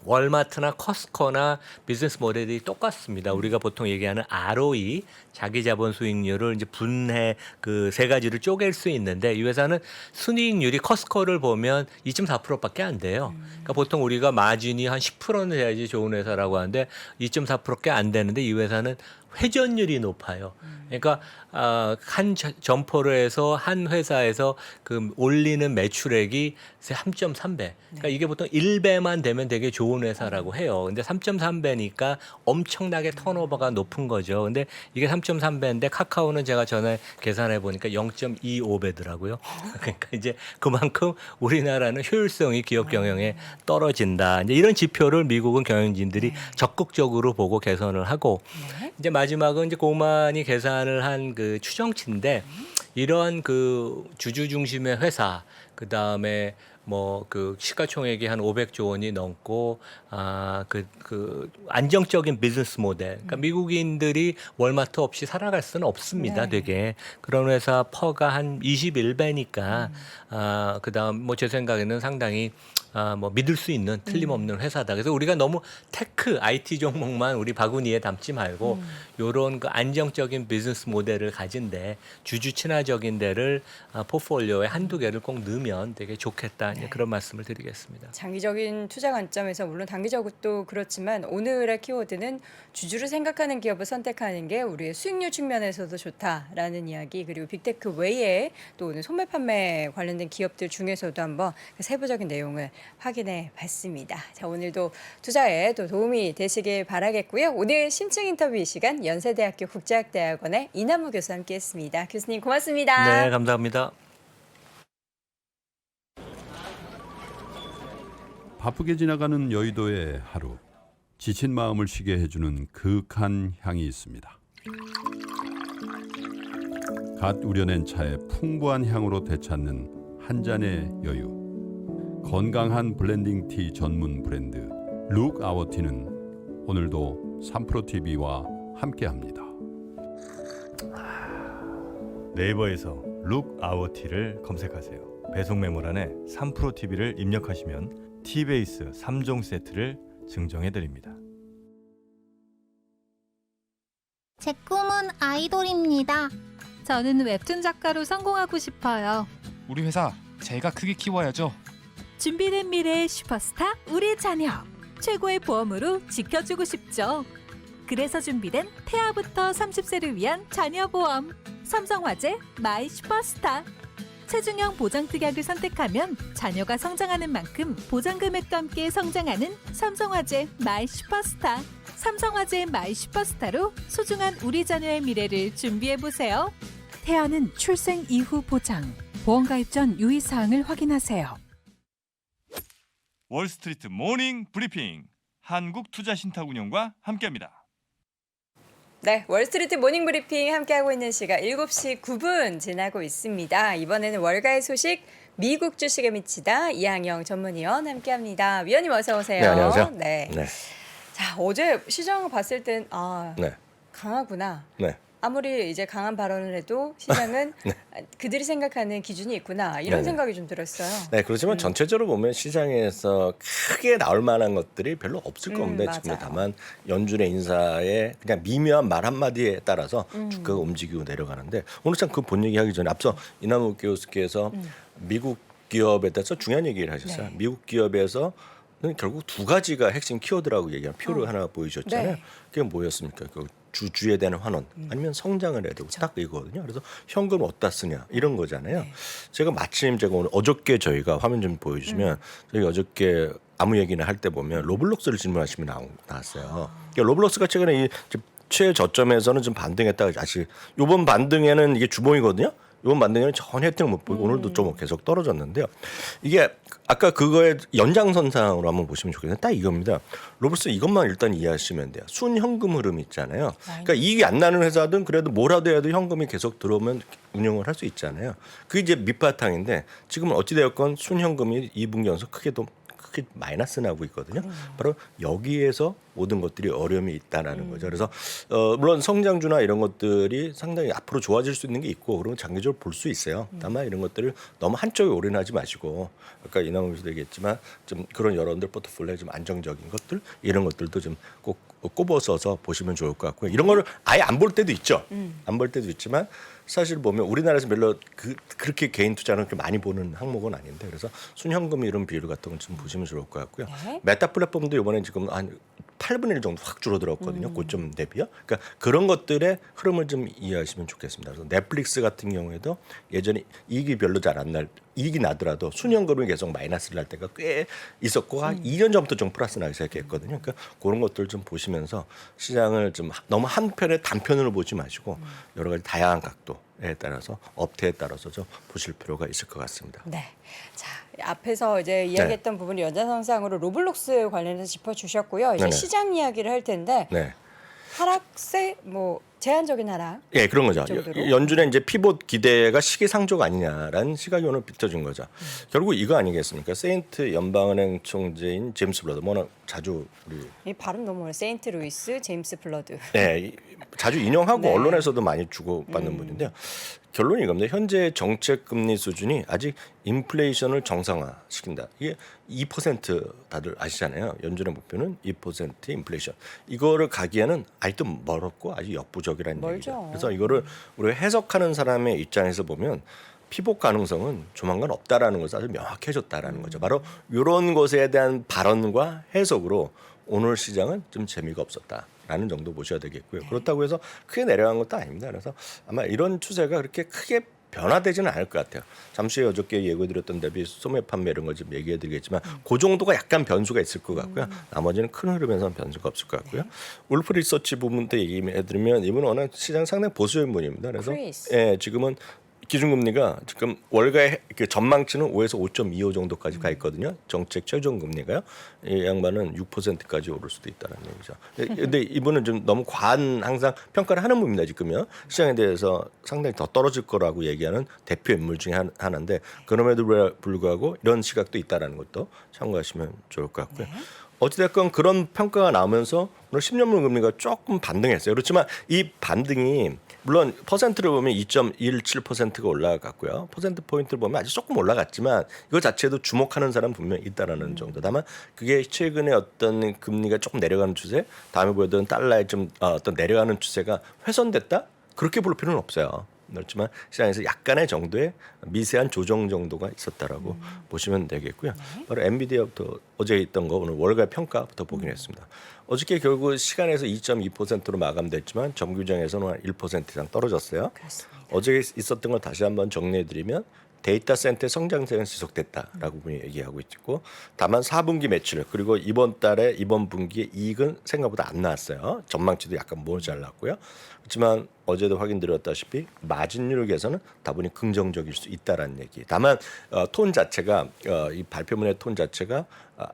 월마트나 커스코나 비즈니스 모델이 똑같습니다. 우리가 보통 얘기하는 ROE, 자기 자본 수익률을 이제 분해 그 세 가지를 쪼갤 수 있는데 이 회사는 순이익률이 커스코를 보면 2.4%밖에 안 돼요. 그러니까 보통 우리가 마진이 한 10%는 돼야지 좋은 회사라고 하는데 2.4% 밖에 안 되는데 이 회사는 회전율이 높아요. 그러니까 한 점포로 해서 한 회사에서 그 올리는 매출액이 3.3배. 그러니까 이게 보통 1배만 되면 되게 좋은 회사라고 해요. 근데 3.3배니까 엄청나게 턴오버가 높은 거죠. 근데 이게 3.3배인데 카카오는 제가 전에 계산해 보니까 0.25배더라고요. 그러니까 이제 그만큼 우리나라는 효율성이 기업 경영에 떨어진다. 이제 이런 지표를 미국은 경영진들이 적극적으로 보고 개선을 하고 이제 마지막은 이제 고만이 계산을 한 그 추정치인데 이런 그 주주 중심의 회사 그 다음에 뭐 그 시가총액이 한 500조 원이 넘고 그 안정적인 비즈니스 모델. 그러니까 미국인들이 월마트 없이 살아갈 수는 없습니다. 되게 그런 회사 퍼가 한 21배니까 그다음 뭐 제 생각에는 상당히 뭐 믿을 수 있는 틀림없는 회사다. 그래서 우리가 너무 테크 IT 종목만 우리 바구니에 담지 말고 요런 그 안정적인 비즈니스 모델을 가진데 주주 친화적인 데를 포트폴리오에 한두 개를 꼭 넣으면 되게 좋겠다. 이제 그런 말씀을 드리겠습니다. 장기적인 투자 관점에서 물론 단기적으로도 그렇지만 오늘의 키워드는 주주를 생각하는 기업을 선택하는 게 우리의 수익률 측면에서도 좋다라는 이야기 그리고 빅테크 외에 또 오늘 소매 판매 관련된 기업들 중에서도 한번 그 세부적인 내용을 확인해 봤습니다. 자, 오늘도 투자에 또 도움이 되시길 바라겠고요. 오늘 심층 인터뷰 이 시간 연세대학교 국제학대학원의 이남우 교수 함께했습니다. 교수님 고맙습니다. 네, 감사합니다. 바쁘게 지나가는 여의도의 하루. 지친 마음을 쉬게 해주는 그윽한 향이 있습니다. 갓 우려낸 차의 풍부한 향으로 되찾는 한 잔의 여유. 건강한 블렌딩 티 전문 브랜드 룩 아워 티는 오늘도 3프로TV와 함께합니다. 네이버에서 룩 아워 티를 검색하세요. 배송 메모란에 3프로TV를 입력하시면 티베이스 3종 세트를 증정해 드립니다. 제 꿈은 아이돌입니다. 저는 웹툰 작가로 성공하고 싶어요. 우리 회사 제가 크게 키워야죠. 준비된 미래의 슈퍼스타 우리 자녀. 최고의 보험으로 지켜주고 싶죠. 그래서 준비된 태아부터 30세를 위한 자녀 보험. 삼성화재 마이 슈퍼스타. 체중형 보장특약을 선택하면 자녀가 성장하는 만큼 보장 금액도 함께 성장하는 삼성화재 마이 슈퍼스타. 삼성화재 마이 슈퍼스타로 소중한 우리 자녀의 미래를 준비해보세요. 태아는 출생 이후 보장. 보험 가입 전 유의사항을 확인하세요. 월스트리트 모닝 브리핑 한국투자신탁운용과 함께합니다. 네, 월스트리트 모닝 브리핑 함께하고 있는 시각 7시 9분 지나고 있습니다. 이번에는 월가의 소식 미국 주식에 미치다 이항영 전문위원 함께합니다. 위원님 어서 오세요. 네, 안녕하세요. 네. 네. 자, 어제 시장을 봤을 땐 네. 강하구나. 네. 아무리 이제 강한 발언을 해도 시장은 네. 그들이 생각하는 기준이 있구나. 이런 네네. 생각이 좀 들었어요. 네, 그렇지만 전체적으로 보면 시장에서 크게 나올 만한 것들이 별로 없을 겁니다. 지금 맞아요. 다만 연준의 인사에 그냥 미묘한 말 한마디에 따라서 주가가 움직이고 내려가는데 오늘 참 그 본 얘기 하기 전에 앞서 이남욱 교수께서 미국 기업에 대해서 중요한 얘기를 하셨어요. 네. 미국 기업에서 결국 두 가지가 핵심 키워드라고 얘기하는 표를 하나 보여주셨잖아요. 네. 그게 뭐였습니까? 그 주주에 대한 환원 아니면 성장을 해야 되고 딱 이거거든요. 그래서 현금 어디다 쓰냐 이런 거잖아요. 네. 제가 마침 오늘 어저께 저희가 화면 좀 보여주시면 저희 어저께 아무 얘기나 할 때 보면 로블록스를 질문하시면 나왔어요. 그러니까 로블록스가 최근에 이 최저점에서는 좀 반등했다가 다시 이번 반등에는 이게 주봉이거든요. 이번 반등에는 전혀 혜택을 못 보고 오늘도 좀 계속 떨어졌는데요. 이게 아까 그거의 연장선상으로 한번 보시면 좋겠는데 딱 이겁니다. 로블록스 이것만 일단 이해하시면 돼요. 순현금 흐름 있잖아요. 그러니까 이익이 안 나는 회사든 그래도 뭐라도 해도 현금이 계속 들어오면 운영을 할 수 있잖아요. 그게 이제 밑바탕인데 지금은 어찌되었건 순현금이 2분기 연속 크게 마이너스 나고 있거든요. 바로 여기에서 모든 것들이 어려움이 있다라는 거죠. 그래서 물론 성장주나 이런 것들이 상당히 앞으로 좋아질 수 있는 게 있고 그러면 장기적으로 볼 수 있어요. 다만 이런 것들을 너무 한쪽에 올인하지 마시고 아까 이남욱 교수도 얘기했지만 좀 그런 여러분들 포트폴리오에 좀 안정적인 것들 이런 것들도 좀 꼭 꼽아서서 보시면 좋을 것 같고요. 이런 거를 아예 안 볼 때도 있죠. 안 볼 때도 있지만 사실 보면 우리나라에서 별로 그렇게 개인 투자는 그렇게 많이 보는 항목은 아닌데 그래서 순현금 이런 비율 같은 건 좀 보시면 좋을 것 같고요. 네. 메타 플랫폼도 이번에 지금 한 8분의 1 정도 확 줄어들었거든요. 고점 대비요. 그러니까 그런 것들의 흐름을 좀 이해하시면 좋겠습니다. 그래서 넷플릭스 같은 경우에도 예전에 이익이 별로 잘 안 날 이익이 나더라도 순현금이 계속 마이너스를 날 때가 꽤 있었고 한 2년 전부터 좀 플러스 나기 시작했거든요. 그러니까 그런 것들 좀 보시면서 시장을 좀 너무 한편의 단편으로 보지 마시고 여러 가지 다양한 각도에 따라서 업태에 따라서 좀 보실 필요가 있을 것 같습니다. 네. 자, 앞에서 이제 이야기했던 부분을 연장선상으로 로블록스 관련해서 짚어주셨고요. 이제 네네. 시장 이야기를 할 텐데 네. 하락세 뭐 제한적인 하락. 예, 그런 거죠. 정도로? 연준의 이제 피봇 기대가 시기상조가 아니냐라는 시각이 오늘 비춰진 거죠. 결국 이거 아니겠습니까? 세인트 연방은행 총재인 제임스 블러드, 워낙 자주 우리 이 발음 너무 어려워. 세인트 루이스 제임스 블러드. 네, 자주 인용하고 네. 언론에서도 많이 주고받는 분인데요. 결론이 이겁니다. 현재 정책 금리 수준이 아직 인플레이션을 정상화시킨다. 이게 2% 다들 아시잖아요. 연준의 목표는 2% 인플레이션. 이거를 가기에는 아직도 멀었고 아주 역부족이라는 멀죠. 얘기죠. 그래서 이거를 우리가 해석하는 사람의 입장에서 보면 피복 가능성은 조만간 없다라는 것을 아주 명확해졌다라는 거죠. 바로 이런 것에 대한 발언과 해석으로 오늘 시장은 좀 재미가 없었다라는 정도 보셔야 되겠고요. 그렇다고 해서 크게 내려간 것도 아닙니다. 그래서 아마 이런 추세가 그렇게 크게 변화되지는 않을 것 같아요. 잠시 어저께 예고드렸던 대비 소매 판매 이런 거 좀 얘기해드리겠지만 그 정도가 약간 변수가 있을 것 같고요. 나머지는 큰 흐름에서는 변수가 없을 것 같고요. 울프 리서치 부분도 얘기해드리면 이분은 워낙 시장 상당히 보수적인 분입니다. 그래서 크리스. 예, 지금은 기준금리가 지금 월가의 그 전망치는 5에서 5.25 정도까지 가 있거든요. 정책 최종 금리가요. 이 양반은 6%까지 오를 수도 있다는 얘기죠. 근데 이분은 좀 너무 과한 항상 평가를 하는 분입니다. 지금요. 시장에 대해서 상당히 더 떨어질 거라고 얘기하는 대표 인물 중에 하나인데 그럼에도 불구하고 이런 시각도 있다라는 것도 참고하시면 좋을 것 같고요. 어찌됐건 그런 평가가 나오면서 오늘 10년물 금리가 조금 반등했어요. 그렇지만 이 반등이 물론 퍼센트를 보면 2.17%가 올라갔고요. 퍼센트 포인트를 보면 아직 조금 올라갔지만 이거 자체도 주목하는 사람 분명히 있다라는 정도. 다만 그게 최근에 어떤 금리가 조금 내려가는 추세, 다음에 보여드린 달러의 좀 어떤 내려가는 추세가 훼손됐다? 그렇게 볼 필요는 없어요. 그렇지만 시장에서 약간의 정도의 미세한 조정 정도가 있었다라고 보시면 되겠고요. 바로 엔비디아부터 어제 있던 거 오늘 월가 평가부터 보긴 했습니다. 어저께 결국 시간에서 2.2%로 마감됐지만 정규장에서는 한 1% 이상 떨어졌어요. 그렇습니다. 어제 있었던 걸 다시 한번 정리해드리면 데이터 센터의 성장세는 지속됐다라고 분이 얘기하고 있고 다만 4분기 매출 그리고 이번 분기의 이익은 생각보다 안 나왔어요. 전망치도 약간 모자랐고요. 그렇지만 어제도 확인드렸다시피 마진율 개선은 다분히 긍정적일 수 있다라는 얘기. 다만 톤 자체가 이 발표문의 톤 자체가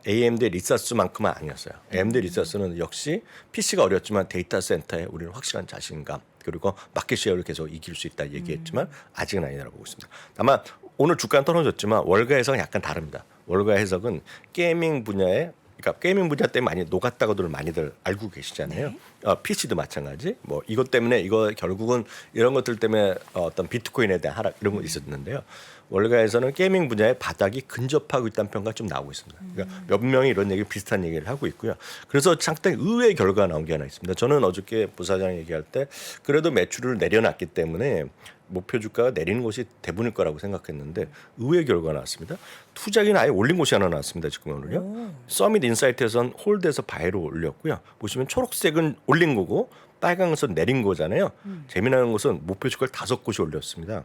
AMD 리서스만큼은 아니었어요. AMD 리서스는 역시 PC가 어렵지만 데이터 센터에 우리는 확실한 자신감 그리고 마켓 쉐어를 계속 이길 수 있다 얘기했지만 아직은 아니라고 보고 있습니다. 다만 오늘 주가는 떨어졌지만 월가 해석은 약간 다릅니다. 월가 해석은 게이밍 분야에 그러니까 게이밍 분야 때문에 많이 녹았다고들 많이들 알고 계시잖아요. PC도 마찬가지. 뭐 이것 때문에 이거 결국은 이런 것들 때문에 어떤 비트코인에 대한 하락 이런 거 있었는데요. 월가에서는 게이밍 분야의 바닥이 근접하고 있다는 평가가 좀 나오고 있습니다. 그러니까 몇 명이 이런 얘기 비슷한 얘기를 하고 있고요. 그래서 상당히 의외의 결과가 나온 게 하나 있습니다. 저는 어저께 부사장 얘기할 때 그래도 매출을 내려놨기 때문에 목표 주가가 내리는 것이 대부분일 거라고 생각했는데 의외의 결과가 나왔습니다. 투자기는 아예 올린 곳이 하나 나왔습니다. 지금 오늘요. 서밋 인사이트에서는 홀드에서 바이로 올렸고요. 보시면 초록색은 올린 거고 빨간 것은 내린 거잖아요. 재미나는 것은 목표 주가를 5곳이 올렸습니다.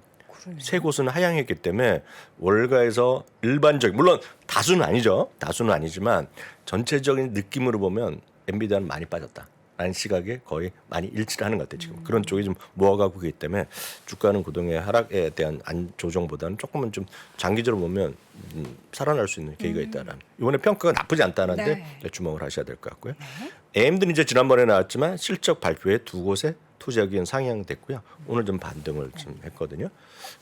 세 곳은 하향했기 때문에 월가에서 일반적인 물론 다수는 아니죠. 다수는 아니지만 전체적인 느낌으로 보면 엔비디아는 많이 빠졌다. 라는 시각에 거의 많이 일치를 하는 것 같아요. 지금 그런 쪽이 좀 모아가고 있기 때문에 주가는 그동안의 하락에 대한 조정보다는 조금은 좀 장기적으로 보면 살아날 수 있는 계기가 있다라는. 이번에 평가가 나쁘지 않다는데 네. 주목을 하셔야 될 것 같고요. AMD는 이제 지난번에 나왔지만 실적 발표에 두 곳에 투자 의견 상향됐고요. 오늘 좀 반등을 좀 했거든요.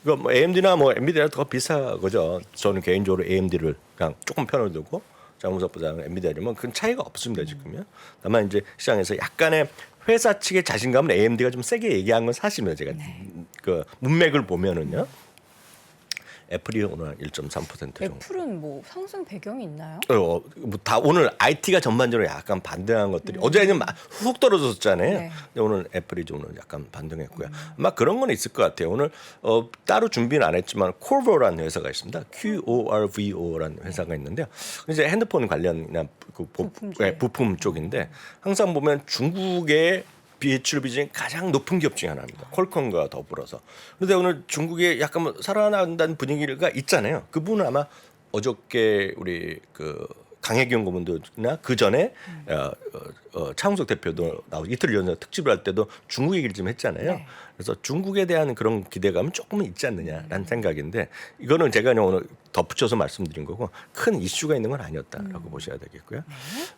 그러니까 뭐 AMD나 뭐 엔비디아랑 더 비슷한 거죠. 저는 개인적으로 AMD를 그냥 조금 편을 두고 장무석보다는 엔비디아면 큰 차이가 없습니다 지금요. 다만 이제 시장에서 약간의 회사 측의 자신감은 AMD가 좀 세게 얘기한 건 사실입니다. 제가 그 문맥을 보면은요. 애플이 오늘 한 1.3% 정도. 애플은 뭐 상승 배경이 있나요? 다 오늘 IT가 전반적으로 약간 반등한 것들이 어제는 훅 떨어졌잖아요. 네. 근데 오늘 애플이 좀 오늘 약간 반등했고요. 아마 그런 건 있을 것 같아요. 오늘 따로 준비는 안 했지만 Qorvo라는 회사가 있습니다. QORVO라는 회사가 있는데요. 이제 핸드폰 관련 부품 쪽인데 항상 보면 중국의 비출 비중이 가장 높은 기업 중에 하나입니다. 퀄컴과 더불어서. 그런데 오늘 중국에 약간 뭐 살아난다는 분위기가 있잖아요. 그분은 아마 어저께 우리 그 강혜경 고문도나 그 전에 차홍석 대표도 나오고 이틀 연속 특집을 할 때도 중국 얘기를 좀 했잖아요. 네. 그래서 중국에 대한 그런 기대감은 조금은 있지 않느냐라는 생각인데 이거는 제가 오늘 덧붙여서 말씀드린 거고 큰 이슈가 있는 건 아니었다라고 보셔야 되겠고요.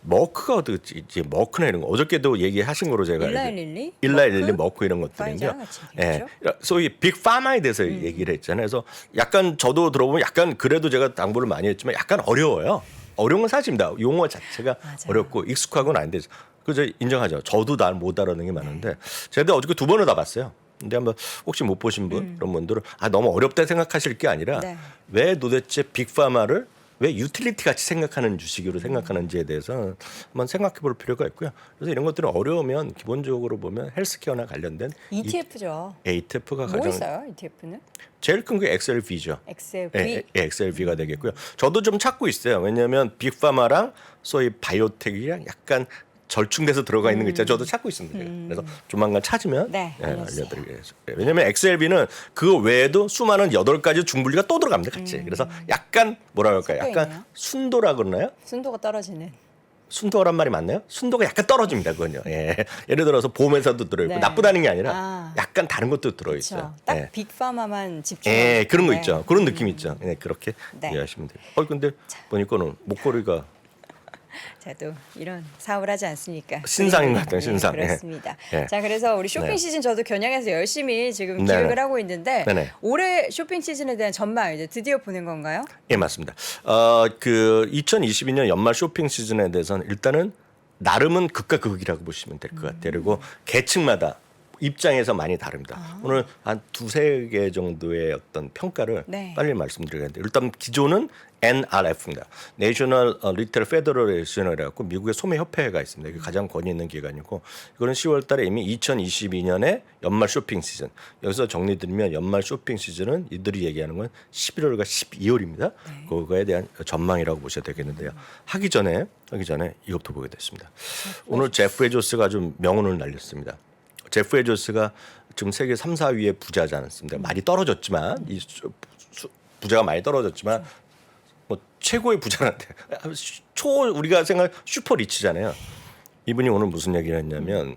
머크가 어떻게 머크나 이런 거 어저께도 얘기하신 거로 제가 일라일리 머크 이런 것들인데요. 예, 소위 빅파마에 대해서 얘기를 했잖아요. 그래서 약간 저도 들어보면 약간 그래도 제가 당부를 많이 했지만 약간 어려워요. 어려운 건 사실입니다. 용어 자체가 어렵고 익숙하고는 아닌데 그저 인정하죠. 저도 잘 못 알아듣는 게 많은데 제가 어저께 2번을 다 봤어요. 근데 한번 혹시 못 보신 분 그런 분들은 너무 어렵다 생각하실 게 아니라 왜 도대체 빅파마를 왜 유틸리티 같이 생각하는 주식으로 생각하는지에 대해서 한번 생각해 볼 필요가 있고요. 그래서 이런 것들은 어려우면 기본적으로 보면 헬스케어나 관련된 ETF죠. ETF가 뭐 가장 있어요? ETF는? 제일 큰 게 XLV죠. XLV. XLV가 되겠고요. 저도 좀 찾고 있어요. 왜냐하면 빅파마랑 소위 바이오텍이랑 약간 절충돼서 들어가 있는 거 있잖아요. 저도 찾고 있습니다. 그래서 조만간 찾으면 알려드리겠습니다. 왜냐하면 XLV는 그 외에도 수많은 8가지 중분리가 또 들어갑니다. 같이. 그래서 약간 뭐라 그럴까요? 약간 순도라 그러나요? 순도가 떨어지는. 순도란 말이 맞나요? 순도가 약간 떨어집니다. 그건요. 예. 예를 들어서 보험회사도 들어있고 나쁘다는 게 아니라 약간 다른 것도 들어있어요. 딱 빅파마만 집중. 그런 거 있죠. 그런 느낌 있죠. 그렇게 이해하시면 돼요. 근데 보니까는 목걸이가 자, 또 이런 사업을 하지 않습니까? 신상인 것 같아요, 신상. 예. 그렇습니다. 예. 자, 그래서 우리 쇼핑 네. 시즌 저도 겨냥해서 열심히 지금 네네. 기획을 하고 있는데 네네. 올해 쇼핑 시즌에 대한 전망 이제 드디어 보는 건가요? 예, 맞습니다. 그 2022년 연말 쇼핑 시즌에 대해서는 일단은 나름은 극과 극이라고 보시면 될 것 같아요. 그리고 계층마다 입장에서 많이 다릅니다. 오늘 한 두세 개 정도의 어떤 평가를 네. 빨리 말씀드리겠는데 일단 기존은 NRF입니다. National Retail Federation이라고 미국의 소매 협회가 있습니다. 이게 가장 권위 있는 기관이고 이거는 10월 달에 이미 2022년에 연말 쇼핑 시즌. 여기서 정리드리면 연말 쇼핑 시즌은 이들이 얘기하는 건 11월과 12월입니다. 그거에 대한 전망이라고 보셔야 되겠는데요. 하기 전에 이것도 보게 됐습니다. 오늘 제프 베조스가 좀 명운을 날렸습니다. 제프 베조스가 지금 세계 3, 4위의 부자지 않습니다. 많이 떨어졌지만 부자가 많이 떨어졌지만 뭐 최고의 부자한테 우리가 생각 슈퍼 리치잖아요. 이분이 오늘 무슨 얘기를 했냐면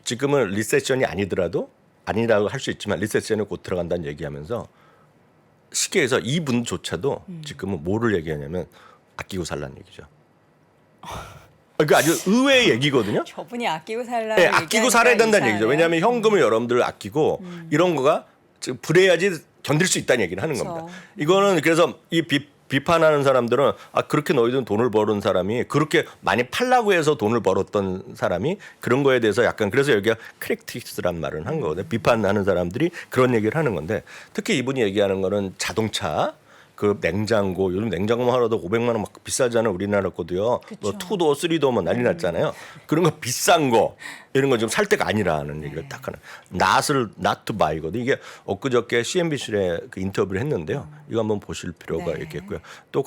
지금은 리세션이 아니라고 할 수 있지만 리세션에 곧 들어간다는 얘기하면서 시계에서 이분조차도 지금은 뭐를 얘기하냐면 아끼고 살라는 얘기죠. 그러니까 아주 의외의 얘기거든요. 저분이 아끼고 살라고 네, 아끼고 살아야 된다는 얘기죠. 왜냐하면 현금을 여러분들 아끼고 이런 거가 불해야지 견딜 수 있다는 얘기를 하는 그쵸. 겁니다. 이거는 그래서 이 비판하는 사람들은 그렇게 너희들은 돈을 버는 사람이 그렇게 많이 팔라고 해서 돈을 벌었던 사람이 그런 거에 대해서 약간 그래서 여기가 크리틱스란 말을 한 거거든요. 비판하는 사람들이 그런 얘기를 하는 건데 특히 이분이 얘기하는 거는 자동차 그 냉장고 요즘 냉장고만 하나도 500만 원 막 비싸잖아요. 우리나라 거도요. 뭐 2도 3도 뭐 난리 났잖아요. 그런 거 비싼 거 이런 거 좀 살 때가 아니라는 얘기를 딱 하는. not to buy거든. 이게 엊그저께 CNBC에 그 인터뷰를 했는데요. 이거 한번 보실 필요가 있겠고요. 또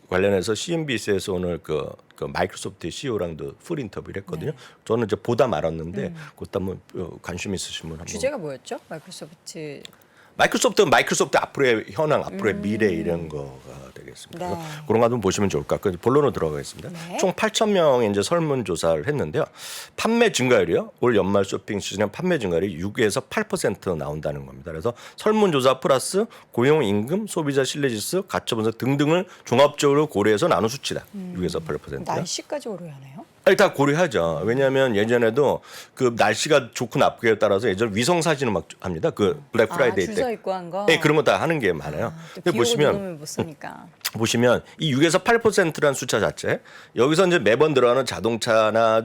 관련해서 CNBC에서 오늘 그 마이크로소프트 CEO랑도 풀 인터뷰를 했거든요. 저는 이제 보다 말았는데 그것도 한번 관심 있으시면 한번. 주제가 뭐였죠? 마이크로소프트 앞으로의 현황, 앞으로의 미래 이런 거가 되겠습니다. 네. 그래서 그런 거 한번 보시면 좋을 것 같고요. 본론으로 들어가겠습니다. 네. 총 8,000명의 이제 설문조사를 했는데요. 판매 증가율이요. 올 연말 쇼핑 시즌에 판매 증가율이 6에서 8% 나온다는 겁니다. 그래서 설문조사 플러스 고용, 임금, 소비자 신뢰지수, 가처 분석 등등을 종합적으로 고려해서 나눈 수치다. 6에서 8%요. 날씨까지 오류하네요. 다 고려하죠. 왜냐하면 예전에도 그 날씨가 좋고 나쁘게에 따라서 예전 위성 사진을 막 합니다. 그 블랙 프라이데이 때. 주소 입고 한 거. 네, 그런 거 다 하는 게 많아요. 근데 보시면 이 6에서 8%라는 숫자 자체 여기서 이제 매번 들어가는 자동차나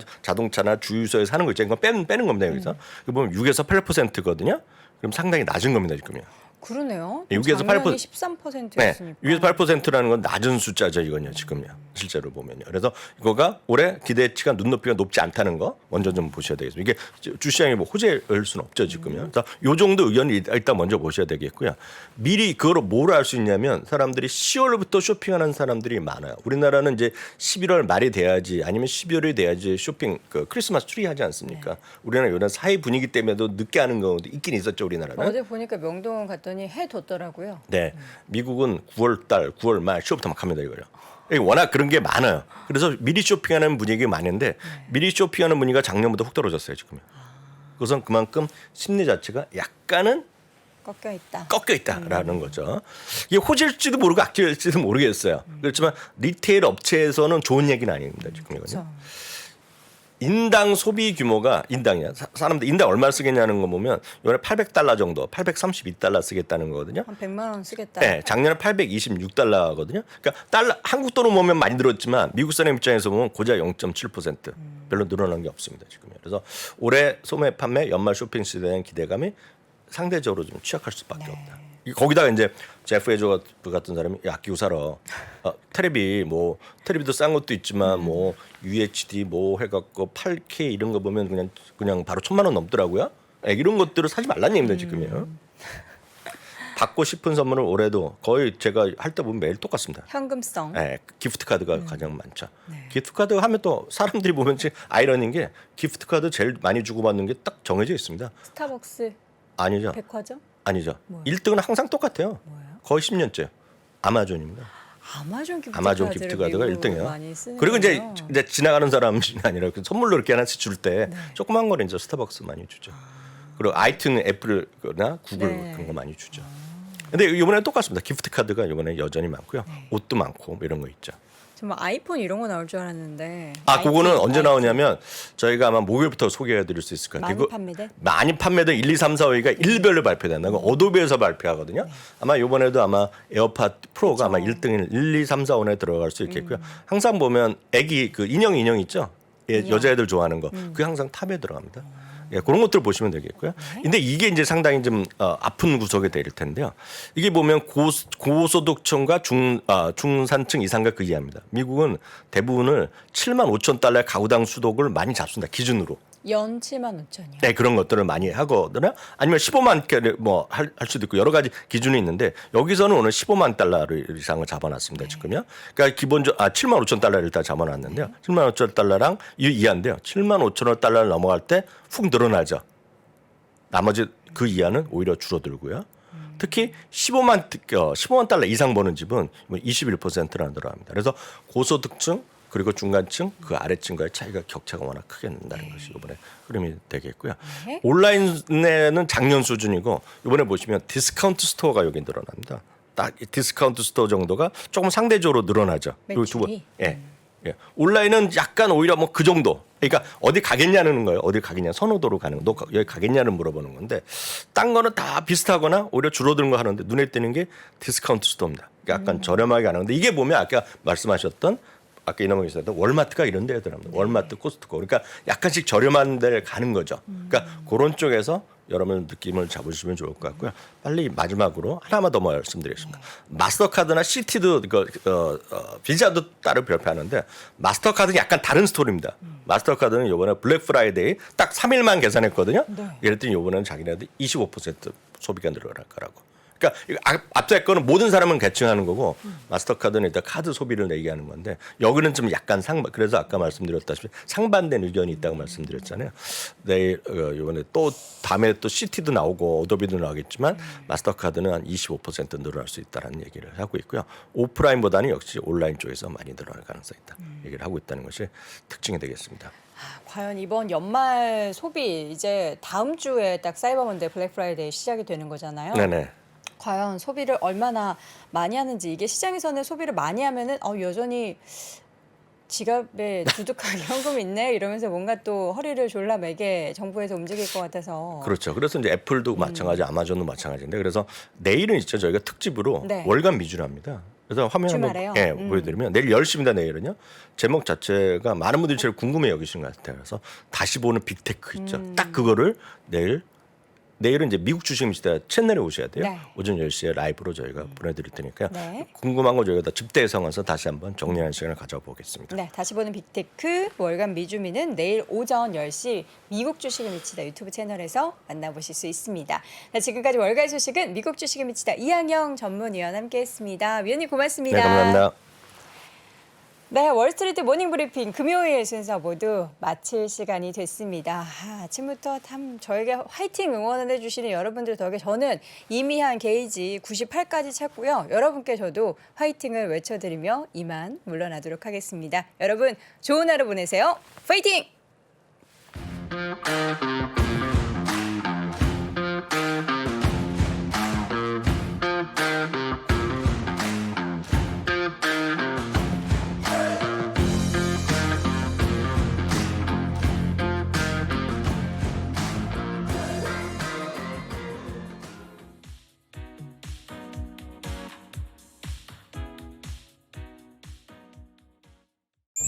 주유소에서 하는 거 있잖아요. 이거 빼는 겁니다. 여기서. 이거 보면 6에서 8%거든요. 그럼 상당히 낮은 겁니다. 지금요. 그러네요. 6에서 8%. 13%였으니까. 네, 6에서 8%라는 건 낮은 숫자죠, 이건요, 지금요. 실제로 보면요. 그래서 이거가 올해 기대치가 눈높이가 높지 않다는 거 먼저 좀 보셔야 되겠습니다. 이게 주시장이 뭐 호재일 수는 없죠, 지금요. 그래서 요 정도 의견이 일단 먼저 보셔야 되겠고요. 미리 그거로 뭘 알 수 있냐면 사람들이 10월부터 쇼핑하는 사람들이 많아요. 우리나라는 이제 11월 말이 돼야지 아니면 12월이 돼야지 쇼핑 크리스마스 트리 하지 않습니까? 우리나라 이런 사회 분위기 때문에도 늦게 하는 경우도 있긴 있었죠, 우리나라는. 어제 보니까 명동원 갔더니 해 뒀더라고요. 네, 미국은 9월 말 쇼부터 막 합니다 이거요. 워낙 그런 게 많아요. 그래서 미리 쇼핑하는 분위기 많은데 미리 쇼핑하는 분위기가 작년보다 훅 떨어졌어요 지금. 그것은 그만큼 심리 자체가 약간은 꺾여 있다라는 거죠. 이게 호재일지도 모르고 악재일지도 모르겠어요. 그렇지만 리테일 업체에서는 좋은 얘기는 아닙니다 지금 이거는. 인당 소비 규모가 인당이야. 사람들 인당 얼마 쓰겠냐는 거 보면 이번에 $800 정도, $832 쓰겠다는 거거든요. 한 100만 원 쓰겠다. 네, 작년에 $826거든요. 그러니까 한국 돈으로 보면 많이 늘었지만 미국 사람 입장에서 보면 고작 0.7%. 별로 늘어난 게 없습니다 지금. 그래서 올해 소매 판매 연말 쇼핑 시대에 대한 기대감이 상대적으로 좀 취약할 수밖에 없다. 거기다가 이제 제프 베조스 같은 사람이 아끼고 살아. 텔레비도 싼 것도 있지만 뭐 UHD 뭐 해갖고 8K 이런 거 보면 그냥 바로 1,000만 원 넘더라고요. 이런 것들을 사지 말라는 얘기입니다 지금이요. 받고 싶은 선물은 올해도 거의 제가 할 때 보면 매일 똑같습니다. 현금성. 네, 기프트 카드가 가장 많죠. 기프트 카드 하면 또 사람들이 보면 아이러니인 게 기프트 카드 제일 많이 주고받는 게 딱 정해져 있습니다. 스타벅스. 아니죠. 백화점? 아니죠. 1등은 항상 똑같아요. 거의 10년째. 아마존입니다. 아마존 기프트 카드가 1등이에요. 그리고 이제 지나가는 사람이 아니라 선물로 이렇게 하나씩 줄 때 조그만 거는 이제 스타벅스 많이 주죠. 그리고 아이튠 애플이나 구글 그런 거 많이 주죠. 근데 이번에 똑같습니다. 기프트 카드가 이번에 여전히 많고요. 옷도 많고 뭐 이런 거 있죠. 정말 아이폰 이런 거 나올 줄 알았는데. 그거는 아이폰, 언제 나오냐면 저희가 아마 목요일부터 소개해 드릴 수 있을 거예요. 많이 그거 판매돼? 많이 판매된 1, 2, 3, 4, 5위가 일별로 발표된다. 그거 어도비에서 발표하거든요. 아마 이번에도 아마 에어팟 프로가 아마 1등인 1, 2, 3, 4, 5에 들어갈 수 있겠고요. 항상 보면 애기 그 인형 있죠? 예, 여자애들 좋아하는 거. 그게 항상 탑에 들어갑니다. 예, 그런 것들 보시면 되겠고요. 근데 이게 이제 상당히 좀 아픈 구석이 될 텐데요. 이게 보면 고소득층과 중산층 이상과 그 이하입니다. 미국은 대부분을 7만 5천 달러의 가구당 수독을 많이 잡습니다. 기준으로. 연 7만 5천이요. 네, 그런 것들을 많이 하거든요. 아니면 15만 개를 뭐 할 수도 있고 여러 가지 기준이 있는데 여기서는 오늘 15만 달러를 이상을 잡아놨습니다. 지금요. 그러니까 기본적으로 7만 5천 달러를 일단 잡아놨는데요. 7만 5천 달러랑 이하인데요. 7만 5천 달러를 넘어갈 때 훅 늘어나죠. 나머지 그 이하는 오히려 줄어들고요. 특히 15만 달러 이상 버는 집은 21%나 늘어납니다. 그래서 고소득층 그리고 중간층 그 아래층과의 차이가 격차가 워낙 크게 난다는 것이 이번에 흐름이 되겠고요. 온라인에는 작년 수준이고 이번에 보시면 디스카운트 스토어가 여기 늘어납니다. 딱 디스카운트 스토어 정도가 조금 상대적으로 늘어나죠. 그리고 매출이? 예. 온라인은 약간 오히려 뭐 그 정도. 그러니까 어디 가겠냐는 거예요. 어디 가겠냐 선호도로 가는 거. 너 여기 가겠냐를 물어보는 건데 딴 거는 다 비슷하거나 오히려 줄어드는 거 하는데 눈에 띄는 게 디스카운트 스토어입니다. 그러니까 약간 저렴하게 가는 건데 이게 보면 아까 말씀하셨던 아까 이남호 기사도 월마트가 이런 데에 들어갑니다. 월마트, 코스트코. 그러니까 약간씩 저렴한 데를 가는 거죠. 그러니까 그런 쪽에서 여러분 느낌을 잡으시면 좋을 것 같고요. 빨리 마지막으로 하나만 더 말씀드리겠습니다. 마스터카드나 시티도 비자도 따로 발표하는데 마스터카드는 약간 다른 스토리입니다. 마스터카드는 이번에 블랙 프라이데이 딱 3일만 계산했거든요. 이랬더니 이번에는 자기네들 25% 소비가 늘어날 거라고. 그러니까 앞에 거는 모든 사람은 개칭하는 거고 마스터카드는 일단 카드 소비를 얘기하는 건데 여기는 좀 약간 그래서 아까 말씀드렸다시피 상반된 의견이 있다고 말씀드렸잖아요. 내일 이번에 또 다음에 또 시티도 나오고 어도비도 나오겠지만 마스터카드는 한 25% 늘어날 수 있다는 얘기를 하고 있고요. 오프라인보다는 역시 온라인 쪽에서 많이 늘어날 가능성이 있다. 얘기를 하고 있다는 것이 특징이 되겠습니다. 과연 이번 연말 소비 이제 다음 주에 딱 사이버먼데이 블랙 프라이데이 시작이 되는 거잖아요. 네네. 과연 소비를 얼마나 많이 하는지 이게 시장에서는 소비를 많이 하면은 여전히 지갑에 두둑하게 현금이 있네 이러면서 뭔가 또 허리를 졸라매게 정부에서 움직일 것 같아서 그렇죠. 그래서 이제 애플도 마찬가지, 아마존도 마찬가지인데 그래서 내일은 있죠. 저희가 특집으로 네. 월간 미주를 합니다. 그래서 화면 주말에요? 한번 보여드리면 내일 10시입니다. 내일은요. 제목 자체가 많은 분들이 제일 궁금해 여기시는 것 같아요. 그래서 다시 보는 빅테크 있죠. 딱 그거를 내일은 이제 미국 주식입니다. 채널에 오셔야 돼요. 네. 오전 10시에 라이브로 저희가 보내드릴 테니까요. 네. 궁금한 거 저희가 다 집대성해서 다시 한번 정리하는 시간을 가져보겠습니다. 네, 다시 보는 빅테크 월간 미주미는 내일 오전 10시 미국 주식에 미치다 유튜브 채널에서 만나보실 수 있습니다. 자, 지금까지 월간 소식은 미국 주식에 미치다 이항영 전문위원 함께했습니다. 위원님 고맙습니다. 네, 감사합니다. 네, 월스트리트 모닝 브리핑 금요일 순서 모두 마칠 시간이 됐습니다. 아침부터 참 저에게 화이팅 응원을 해주시는 여러분들 덕에 저는 이미한 게이지 98까지 찾고요. 여러분께 저도 화이팅을 외쳐드리며 이만 물러나도록 하겠습니다. 여러분 좋은 하루 보내세요. 파이팅!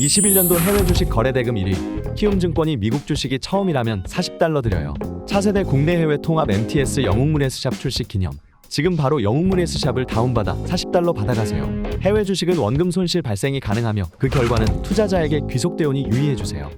(21년도) 해외 주식 거래 대금 1위 키움증권이 미국 주식이 처음이라면 $40 드려요. 차세대 국내 해외 통합 MTS 영웅문 S샵 출시 기념. 지금 바로 영웅문 S샵을 다운받아 $40 받아가세요. 해외 주식은 원금 손실 발생이 가능하며 그 결과는 투자자에게 귀속되오니 유의해주세요.